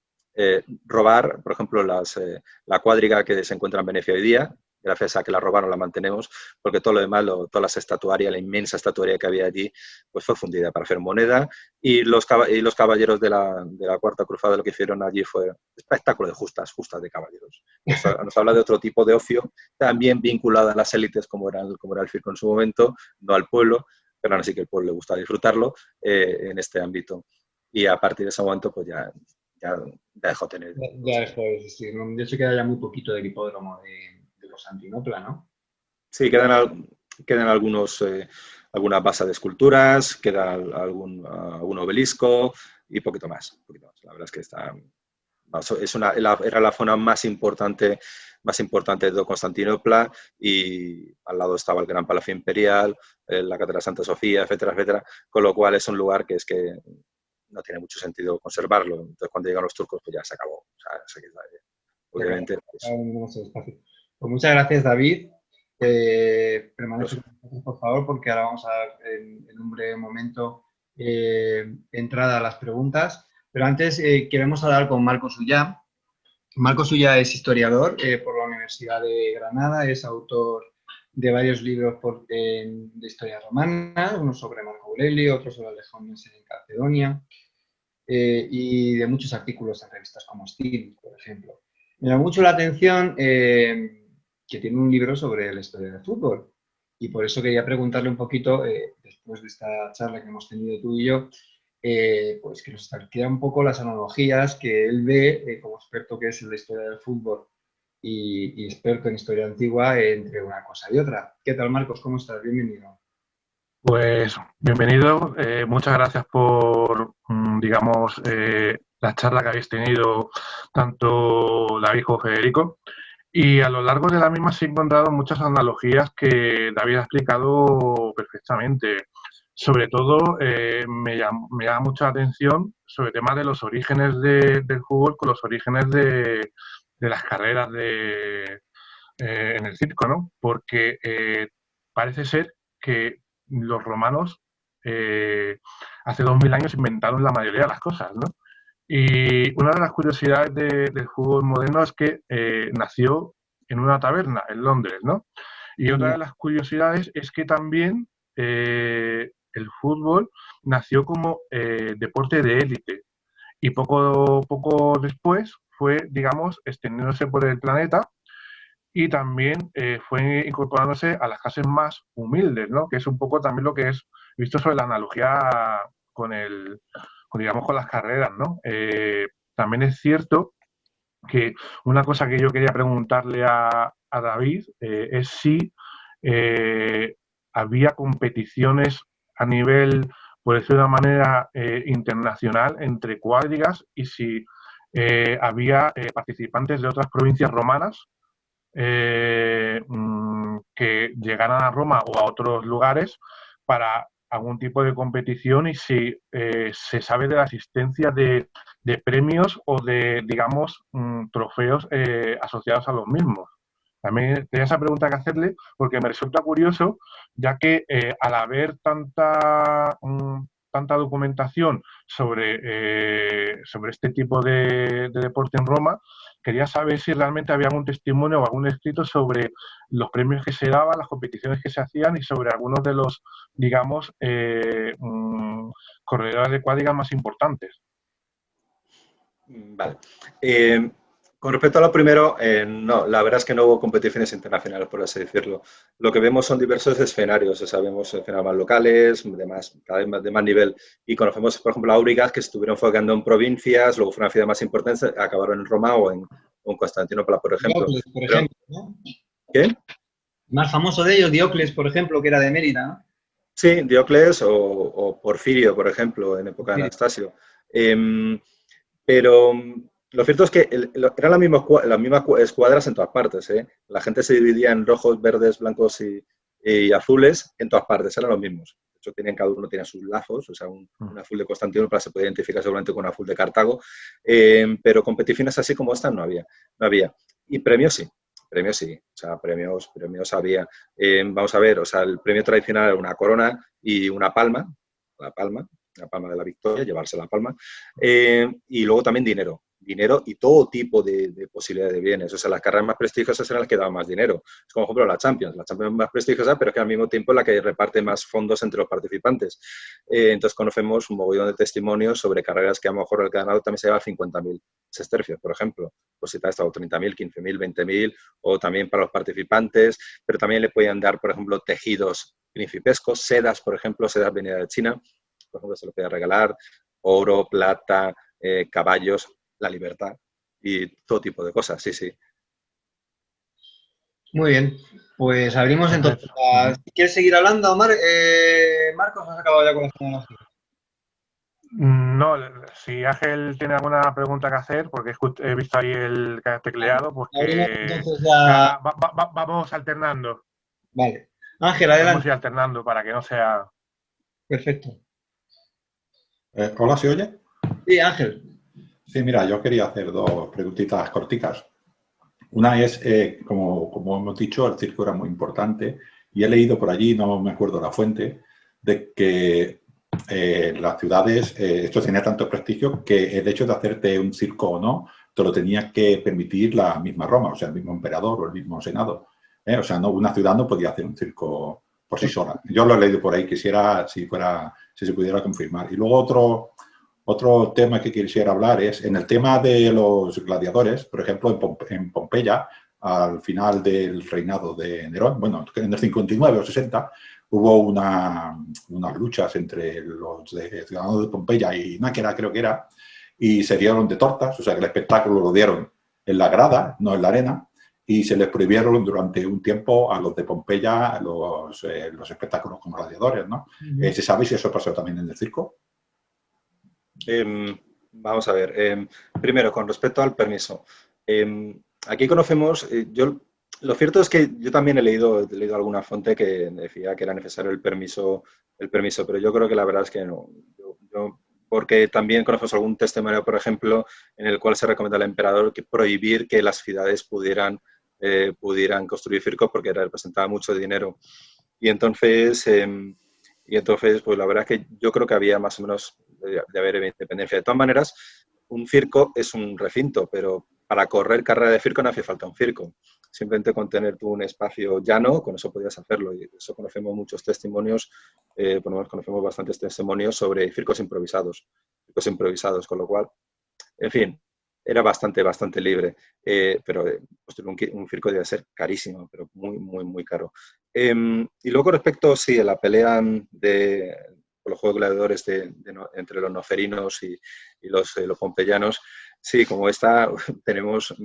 robar, por ejemplo, la cuadriga que se encuentra en Venecia hoy día. Gracias a que la robaron la mantenemos, porque todo lo demás, todas las estatuarias, la inmensa estatuaria que había allí, pues fue fundida para hacer moneda. Y los caballeros de la Cuarta Cruzada lo que hicieron allí fue espectáculo de justas de caballeros. Nos habla de otro tipo de ocio, también vinculado a las élites, como era el circo en su momento, no al pueblo, pero aún así que el pueblo le gusta disfrutarlo en este ámbito. Y a partir de ese momento, pues ya dejó de tener. Ya dejó de existir, ¿no? De hecho, queda ya muy poquito del hipódromo de Constantinopla, ¿no? Sí, quedan algunas bases de esculturas, queda algún obelisco y poquito más. La verdad es que era la zona más importante de Constantinopla y al lado estaba el Gran Palacio Imperial, la Catedral Santa Sofía, etcétera, con lo cual es un lugar que no tiene mucho sentido conservarlo. Entonces, cuando llegan los turcos, pues ya se acabó. O sea, obviamente. Pues muchas gracias, David. Permanece con nosotros, por favor, porque ahora vamos a dar en un breve momento entrada a las preguntas. Pero antes queremos hablar con Marcos Ullá. Marcos Ullá es historiador por la Universidad de Granada, es autor de varios libros de historia romana, uno sobre Marco Aurelio, otro sobre Alejones en Calcedonia, y de muchos artículos en revistas como Steel, por ejemplo. Me llama mucho la atención que tiene un libro sobre la historia del fútbol, y por eso quería preguntarle un poquito, después de esta charla que hemos tenido tú y yo, pues que nos esclarecía un poco las analogías que él ve, como experto que es en la historia del fútbol y experto en historia antigua, entre una cosa y otra. ¿Qué tal, Marcos? ¿Cómo estás? Bienvenido. Pues bienvenido, muchas gracias por, digamos, la charla que habéis tenido tanto David como Federico. Y a lo largo de la misma se he encontrado muchas analogías que David ha explicado perfectamente. Sobre todo, me llama mucho la atención sobre el tema de los orígenes del fútbol con los orígenes de las carreras en el circo, ¿no? Porque parece ser que los romanos hace 2000 años inventaron la mayoría de las cosas, ¿no? Y una de las curiosidades del fútbol moderno es que nació en una taberna en Londres, ¿no? Y otra de las curiosidades es que también el fútbol nació como deporte de élite y poco después fue, digamos, extendiéndose por el planeta y también fue incorporándose a las clases más humildes, ¿no? Que es un poco también lo que es visto sobre la analogía digamos, con las carreras, ¿no? También es cierto que una cosa que yo quería preguntarle a David es si había competiciones a nivel, por decirlo de una manera, internacional entre cuadrigas y si había participantes de otras provincias romanas que llegaran a Roma o a otros lugares para algún tipo de competición y si se sabe de la existencia de premios o de, digamos, trofeos asociados a los mismos. También tenía esa pregunta que hacerle porque me resulta curioso, ya que al haber tanta documentación sobre este tipo de deporte en Roma, quería saber si realmente había algún testimonio o algún escrito sobre los premios que se daban, las competiciones que se hacían y sobre algunos de los, digamos, corredores de cuadrigas más importantes. Vale. Con respecto a lo primero, no, la verdad es que no hubo competiciones internacionales, por así decirlo. Lo que vemos son diversos escenarios, o sea, vemos escenarios más locales, cada vez más, de más nivel, y conocemos, por ejemplo, aurigas que estuvieron enfocando en provincias, luego fue una ciudad más importante, acabaron en Roma o en Constantinopla, por ejemplo. Diocles, por ejemplo, ¿no? ¿Qué? El más famoso de ellos, Diocles, por ejemplo, que era de Mérida, ¿no? Sí, Diocles o Porfirio, por ejemplo, en época de Anastasio. Pero lo cierto es que eran las mismas escuadras en todas partes, ¿eh? La gente se dividía en rojos, verdes, blancos y azules en todas partes, eran los mismos. De hecho, cada uno tenía sus lazos, o sea, un azul de Constantinopla se podía identificar seguramente con un azul de Cartago, pero competiciones así como estas no había. Y premios sí. Premios sí, o sea, premios había. Vamos a ver, o sea, el premio tradicional era una corona y una palma, la palma de la victoria, llevarse la palma, y luego también dinero y todo tipo de posibilidades de bienes. O sea, las carreras más prestigiosas eran las que daban más dinero. Es como, por ejemplo, la Champions es más prestigiosa, pero es que al mismo tiempo es la que reparte más fondos entre los participantes. Entonces conocemos un mogollón de testimonios sobre carreras que a lo mejor el ganador también se lleva 50.000 sestercios, por ejemplo. Pues si te ha estado 30.000, 15.000, 20.000, o también para los participantes, pero también le podían dar, por ejemplo, tejidos principescos, sedas, por ejemplo, sedas venidas de China, por ejemplo, se lo podía regalar, oro, plata, caballos, la libertad y todo tipo de cosas, sí, sí. Muy bien, pues abrimos entonces. ¿Quieres seguir hablando, Marcos? ¿Has acabado ya con las tecnologías? No, si Ángel tiene alguna pregunta que hacer, porque he visto ahí el que ha tecleado, pues que ya... vamos alternando. Vale. Ángel, adelante. Vamos a ir alternando para que no sea... Perfecto. Hola, ¿se oye? Sí, Ángel. Sí, mira, yo quería hacer dos preguntitas corticas. Una es, como hemos dicho, el circo era muy importante y he leído por allí, no me acuerdo la fuente, de que las ciudades, esto tenía tanto prestigio que el hecho de hacerte un circo o no, te lo tenía que permitir la misma Roma, o sea, el mismo emperador o el mismo senado. O sea, no, una ciudad no podía hacer un circo por sí sola. Yo lo he leído por ahí, quisiera si se pudiera confirmar. Y luego otro tema que quisiera hablar es, en el tema de los gladiadores, por ejemplo, en Pompeya, al final del reinado de Nerón, bueno, en el 59 o 60, hubo unas luchas entre los ciudadanos de Pompeya y Náquera, creo que era, y se dieron de tortas, o sea que el espectáculo lo dieron en la grada, no en la arena, y se les prohibieron durante un tiempo a los de Pompeya los espectáculos con gladiadores, ¿no? ¿Se sabe si eso pasó también en el circo? Vamos a ver. Primero, con respecto al permiso. Aquí conocemos, lo cierto es que yo también he leído alguna fuente que decía que era necesario el permiso, pero yo creo que la verdad es que no. Porque también conocemos algún testimonio, por ejemplo, en el cual se recomienda al emperador prohibir que las ciudades pudieran construir circos porque representaba mucho dinero. Y entonces, pues la verdad es que yo creo que había más o menos de haber independencia. De todas maneras, un circo es un recinto, pero para correr carrera de circo no hace falta un circo. Simplemente con tener tú un espacio llano, con eso podías hacerlo. Y eso conocemos muchos testimonios, por lo menos conocemos bastantes testimonios sobre circos improvisados, con lo cual, en fin, era bastante libre. Pero construir un circo debe ser carísimo, pero muy caro. Y luego respecto, sí, a la pelea por los juegos gladiadores entre los noferinos y los pompeyanos, sí, como esta, tenemos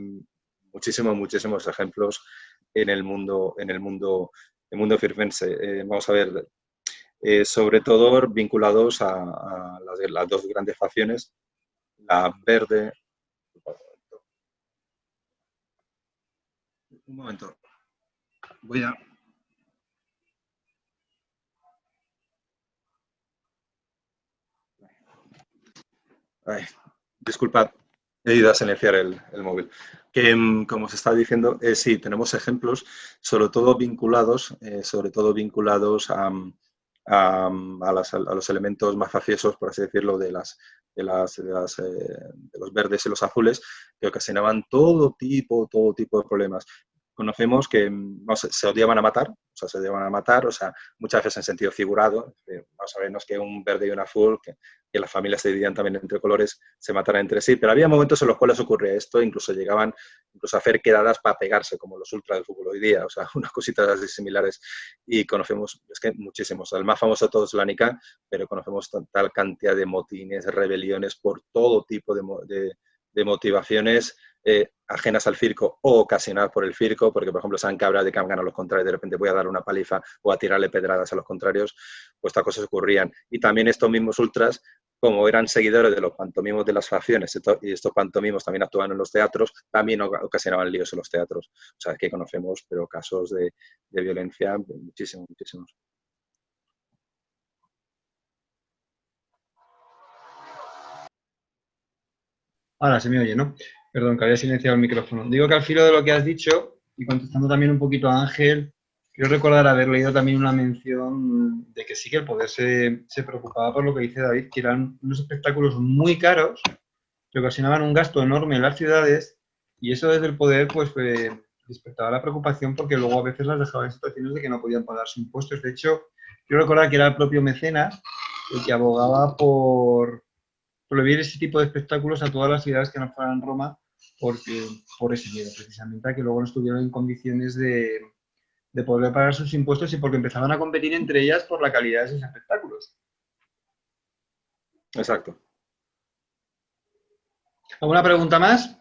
muchísimos ejemplos en el mundo circense. Vamos a ver, sobre todo vinculados a las dos grandes facciones, la verde. Un momento. Voy a... Ay, disculpad, he ido a silenciar el móvil. Que, como se está diciendo, sí, tenemos ejemplos, sobre todo vinculados a los elementos más faciosos, por así decirlo, de los verdes y los azules, que ocasionaban todo tipo de problemas. Conocemos que se odiaban a matar, muchas veces en sentido figurado. Vamos a vernos que un verde y un azul, que las familias se dividían también entre colores, se mataran entre sí, pero había momentos en los cuales ocurría esto, incluso llegaban a hacer quedadas para pegarse, como los ultras del fútbol hoy día, o sea, unas cositas así similares, y conocemos, es que muchísimos. El más famoso de todos es la Nica, pero conocemos tal cantidad de motines, rebeliones, por todo tipo de motivaciones ajenas al circo o ocasionadas por el circo, porque por ejemplo San Cabra de que han ganado los contrarios, de repente voy a dar una paliza o a tirarle pedradas a los contrarios, pues estas cosas ocurrían. Y también estos mismos ultras, como eran seguidores de los pantomimos de las facciones, y estos pantomimos también actuaban en los teatros, también ocasionaban líos en los teatros. O sea, que conocemos, pero casos de violencia muchísimos. Ahora se me oye, ¿no? Perdón, que había silenciado el micrófono. Digo que al filo de lo que has dicho, y contestando también un poquito a Ángel, quiero recordar haber leído también una mención de que sí que el poder se preocupaba por lo que dice David, que eran unos espectáculos muy caros, que ocasionaban un gasto enorme en las ciudades, y eso desde el poder pues despertaba la preocupación porque luego a veces las dejaba en situaciones de que no podían pagar sus impuestos. De hecho, quiero recordar que era el propio Mecenas el que abogaba por prohibir ese tipo de espectáculos a todas las ciudades que no fueran Roma por ese miedo, precisamente, a que luego no estuvieran en condiciones de poder pagar sus impuestos y porque empezaban a competir entre ellas por la calidad de esos espectáculos. Exacto. ¿Alguna pregunta más?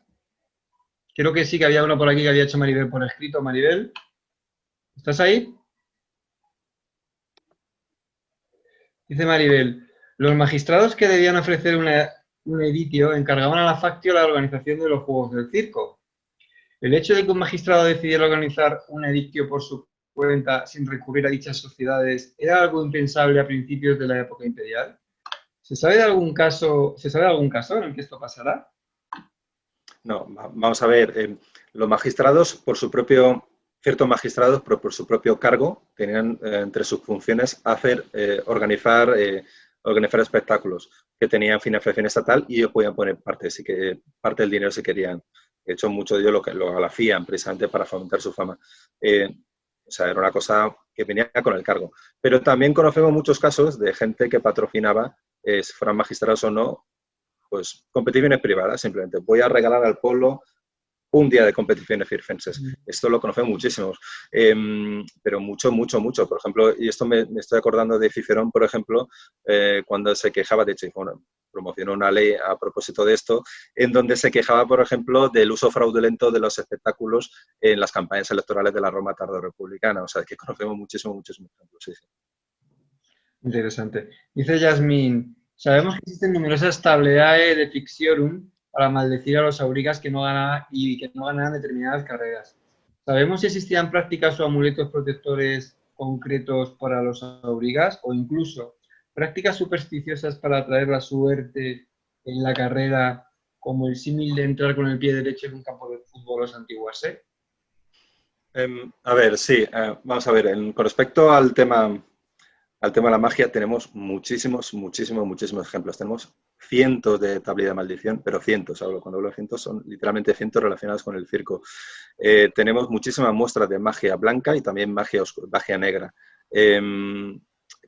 Creo que sí, que había uno por aquí que había hecho Maribel por escrito. Maribel, ¿estás ahí? Dice Maribel, los magistrados que debían ofrecer un editio encargaban a la factio la organización de los juegos del circo. El hecho de que un magistrado decidiera organizar un edictio por su cuenta sin recurrir a dichas sociedades era algo impensable a principios de la época imperial. ¿Se sabe de algún caso en el que esto pasará? No, vamos a ver. Los magistrados, ciertos magistrados, por su propio cargo, tenían entre sus funciones organizar espectáculos que tenían financiación estatal y ellos podían poner parte del dinero si querían. De hecho, muchos de ellos lo hacían precisamente para fomentar su fama. O sea, era una cosa que venía con el cargo. Pero también conocemos muchos casos de gente que patrocinaba, si fueran magistrados o no, pues competiciones privadas, simplemente. Voy a regalar al pueblo un día de competiciones circenses. Esto lo conocemos muchísimos, pero mucho, mucho, mucho. Por ejemplo, y esto me estoy acordando de Cicerón, por ejemplo, cuando se quejaba, de hecho, bueno, promocionó una ley a propósito de esto, en donde se quejaba, por ejemplo, del uso fraudulento de los espectáculos en las campañas electorales de la Roma tardorrepublicana. O sea, que conocemos muchísimo, muchísimos ejemplos. Sí, sí. Interesante. Dice Yasmín, sabemos que existen numerosas tableae de fictionum para maldecir a los aurigas que no ganaran determinadas carreras. ¿Sabemos si existían prácticas o amuletos protectores concretos para los aurigas o incluso prácticas supersticiosas para atraer la suerte en la carrera, como el símil de entrar con el pie derecho en un campo de fútbol los antiguos? A ver, sí, vamos a ver, con respecto al tema de la magia, tenemos muchísimos ejemplos. Tenemos cientos de tablillas de maldición, pero cientos, cuando hablo de cientos, son literalmente cientos relacionados con el circo. Tenemos muchísimas muestras de magia blanca y también magia negra.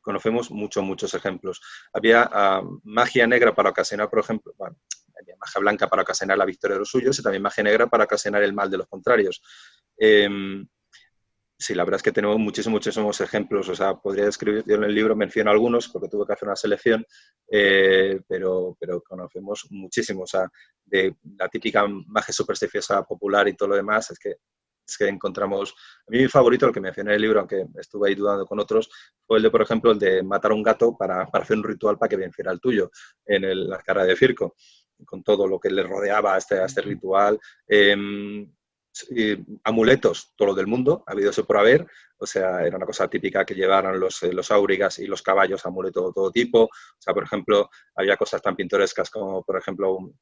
Conocemos muchos ejemplos. Había magia negra para ocasionar, por ejemplo, bueno, había magia blanca para ocasionar la victoria de los suyos y también magia negra para ocasionar el mal de los contrarios. Sí, la verdad es que tenemos muchísimos ejemplos. O sea, podría describir, yo en el libro menciono algunos porque tuve que hacer una selección, pero conocemos muchísimo. O sea, de la típica magia supersticiosa popular y todo lo demás, es que encontramos... A mí mi favorito, el que mencioné en el libro, aunque estuve ahí dudando con otros, fue el de, por ejemplo, el de matar a un gato para hacer un ritual para que venciera al tuyo en la carrera de circo, con todo lo que le rodeaba a este ritual. Amuletos, todo lo del mundo, ha habido eso por haber, o sea, era una cosa típica que llevaran los aurigas y los caballos, amuletos de todo tipo. O sea, por ejemplo, había cosas tan pintorescas como, por ejemplo,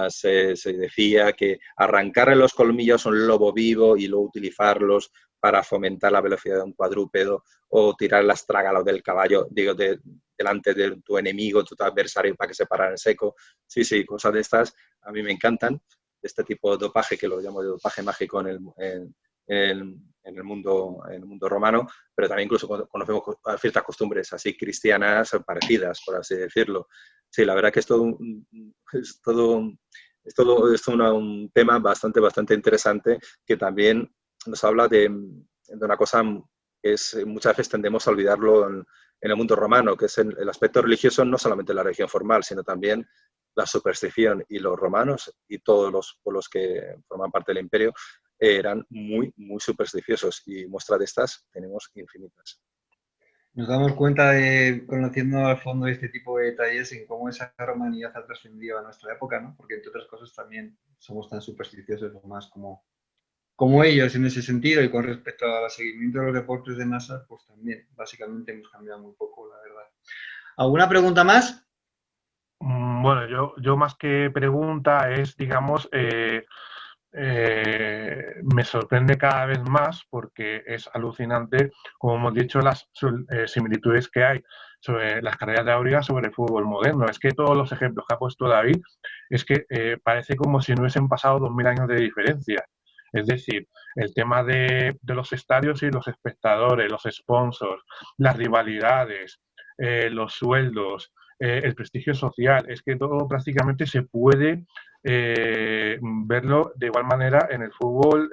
se decía que arrancarle los colmillos a un lobo vivo y luego utilizarlos para fomentar la velocidad de un cuadrúpedo, o tirar las trágalas del caballo, delante de tu enemigo, tu adversario, para que se parara en seco. Sí, cosas de estas a mí me encantan. Este tipo de dopaje, que lo llamo de dopaje mágico en el mundo romano, pero también incluso conocemos ciertas costumbres así cristianas parecidas, por así decirlo. Sí, la verdad que es todo un tema bastante interesante, que también nos habla de una cosa que muchas veces tendemos a olvidarlo en el mundo romano, que es el aspecto religioso, no solamente la religión formal, sino también la superstición. Y los romanos y todos los pueblos que forman parte del imperio eran muy supersticiosos, y muestras de estas tenemos infinitas. Nos damos cuenta, conociendo al fondo este tipo de detalles, en cómo esa romanidad ha trascendido a nuestra época, ¿no? Porque entre otras cosas también somos tan supersticiosos o más como ellos en ese sentido, y con respecto al seguimiento de los deportes de masa, pues también básicamente hemos cambiado muy poco, la verdad. ¿Alguna pregunta más? Bueno, yo más que pregunta es, digamos, me sorprende cada vez más porque es alucinante, como hemos dicho, las similitudes que hay sobre las carreras de auriga sobre el fútbol moderno. Es que todos los ejemplos que ha puesto David, es que parece como si no hubiesen pasado 2000 años de diferencia. Es decir, el tema de los estadios y los espectadores, los sponsors, las rivalidades, los sueldos, el prestigio social, es que todo prácticamente se puede verlo de igual manera en el fútbol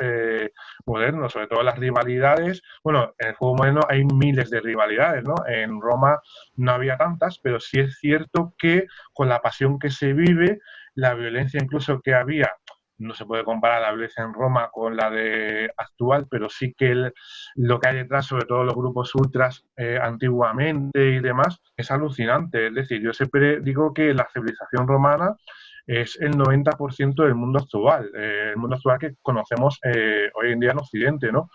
moderno, sobre todo las rivalidades. Bueno, en el fútbol moderno hay miles de rivalidades, ¿no? En Roma no había tantas, pero sí es cierto que con la pasión que se vive, la violencia incluso que había, no se puede comparar la violencia en Roma con la de actual, pero sí que lo que hay detrás, sobre todo los grupos ultras antiguamente y demás, es alucinante. Es decir, yo siempre digo que la civilización romana es el 90% del mundo actual, el mundo actual que conocemos hoy en día en Occidente, ¿no?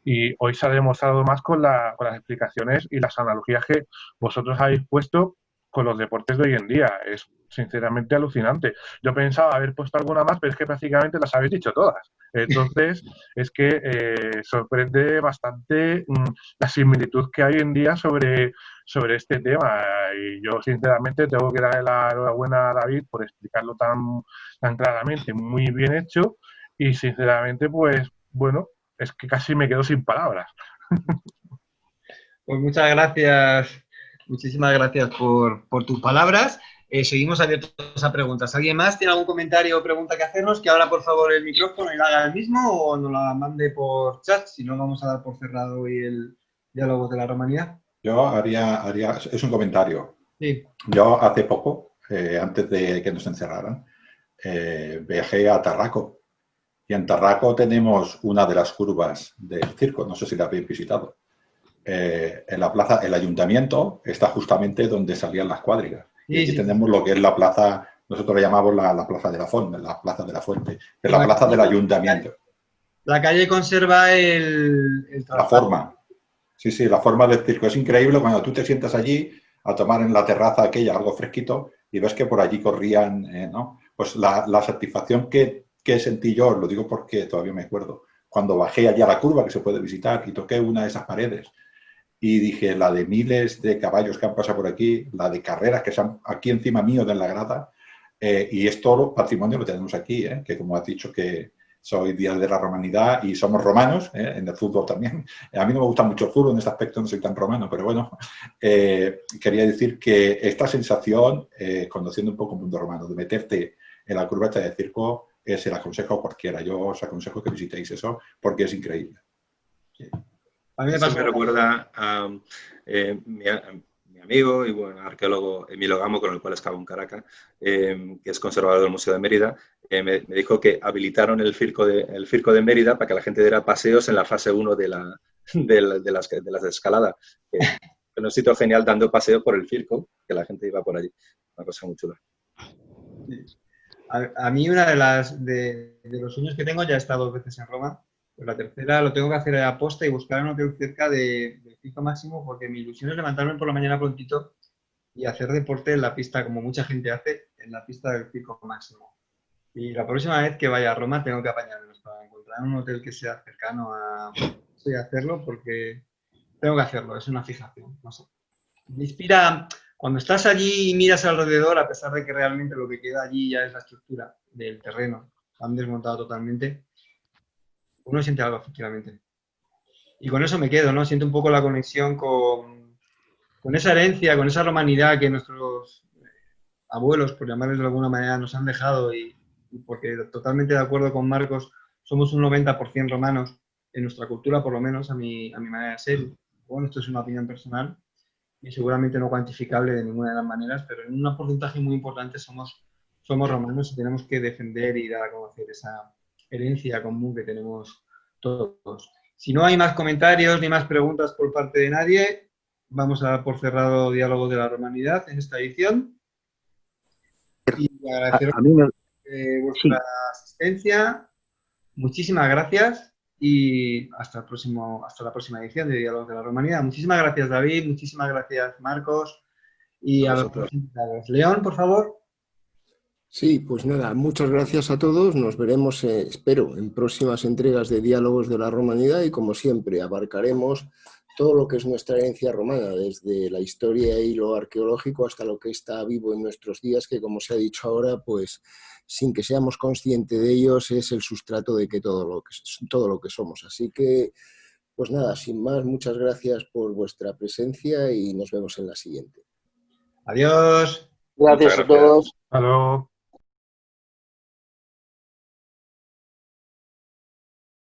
Y hoy se ha demostrado más con las explicaciones y las analogías que vosotros habéis puesto con los deportes de hoy en día. Es sinceramente alucinante. Yo pensaba haber puesto alguna más, pero es que prácticamente las habéis dicho todas. Entonces, es que sorprende bastante la similitud que hay hoy en día sobre este tema. Y yo, sinceramente, tengo que darle la enhorabuena a David por explicarlo tan claramente, muy bien hecho. Y, sinceramente, pues, bueno, es que casi me quedo sin palabras. Pues muchas gracias, muchísimas gracias por tus palabras. seguimos abiertos a preguntas. ¿Alguien más tiene algún comentario o pregunta que hacernos? Que abra por favor el micrófono y la haga el mismo o nos la mande por chat, si no vamos a dar por cerrado hoy el Diálogos de la Romanidad. Yo haría, es un comentario. Sí. Yo hace poco, antes de que nos encerraran, viajé a Tarraco. Y en Tarraco tenemos una de las curvas del circo, no sé si la habéis visitado. En la plaza, el ayuntamiento está justamente donde salían las cuadrigas. Y aquí tenemos lo que es la plaza, nosotros le llamamos la plaza de la Fuente, pero la plaza del ayuntamiento. La calle conserva la forma. Sí, la forma del circo. Es increíble cuando tú te sientas allí a tomar en la terraza aquella algo fresquito y ves que por allí corrían, ¿no? Pues la satisfacción que sentí yo, lo digo porque todavía me acuerdo, cuando bajé allá a la curva que se puede visitar y toqué una de esas paredes y dije, la de miles de caballos que han pasado por aquí, la de carreras que están aquí encima mío de la grada, y esto patrimonio lo tenemos aquí, que como has dicho que soy Día de la Romanidad y somos romanos, en el fútbol también. A mí no me gusta mucho el fútbol, en este aspecto no soy tan romano, pero bueno, quería decir que esta sensación, conociendo un poco el mundo romano, de meterte en la curva de circo, se la aconsejo a cualquiera. Yo os aconsejo que visitéis eso porque es increíble. Sí. A mí me recuerda a mi amigo y bueno, arqueólogo Emilio Gamo, con el cual excavo en Caracas, que es conservador del Museo de Mérida. Me dijo que habilitaron el circo de Mérida para que la gente diera paseos en la fase 1 de las escaladas. En un sitio genial dando paseos por el circo, que la gente iba por allí. Una cosa muy chula. A mí una de los sueños que tengo, ya he estado 2 veces en Roma, pues la tercera lo tengo que hacer a posta y buscar un hotel cerca del Circo Máximo, porque mi ilusión es levantarme por la mañana prontito y hacer deporte en la pista, como mucha gente hace, en la pista del Circo Máximo. Y la próxima vez que vaya a Roma tengo que apañarme para encontrar un hotel que sea cercano a eso y hacerlo, porque tengo que hacerlo, es una fijación, no sé. Me inspira, cuando estás allí y miras alrededor, a pesar de que realmente lo que queda allí ya es la estructura del terreno, lo han desmontado totalmente, uno siente algo, efectivamente. Y con eso me quedo, ¿no? Siento un poco la conexión con esa herencia, con esa romanidad que nuestros abuelos, por llamarles de alguna manera, nos han dejado y porque totalmente de acuerdo con Marcos, somos un 90% romanos, en nuestra cultura por lo menos, a mi manera de ser. Bueno, esto es una opinión personal y seguramente no cuantificable de ninguna de las maneras, pero en un porcentaje muy importante somos romanos y tenemos que defender y dar a conocer esa herencia común que tenemos todos. Si no hay más comentarios ni más preguntas por parte de nadie, vamos a dar por cerrado Diálogo de la Romanidad en esta edición. Y agradeceros vuestra asistencia. Muchísimas gracias y hasta la próxima edición de Diálogos de la Romanidad. Muchísimas gracias, David. Muchísimas gracias, Marcos. Y a los invitados. León, por favor. Sí, pues nada, muchas gracias a todos. Nos veremos, espero, en próximas entregas de Diálogos de la Romanidad y, como siempre, abarcaremos todo lo que es nuestra herencia romana, desde la historia y lo arqueológico hasta lo que está vivo en nuestros días, que, como se ha dicho ahora, pues sin que seamos conscientes de ellos, es el sustrato de que todo lo que somos. Así que, pues nada, sin más, muchas gracias por vuestra presencia y nos vemos en la siguiente. Adiós. Gracias a todos. Hasta luego.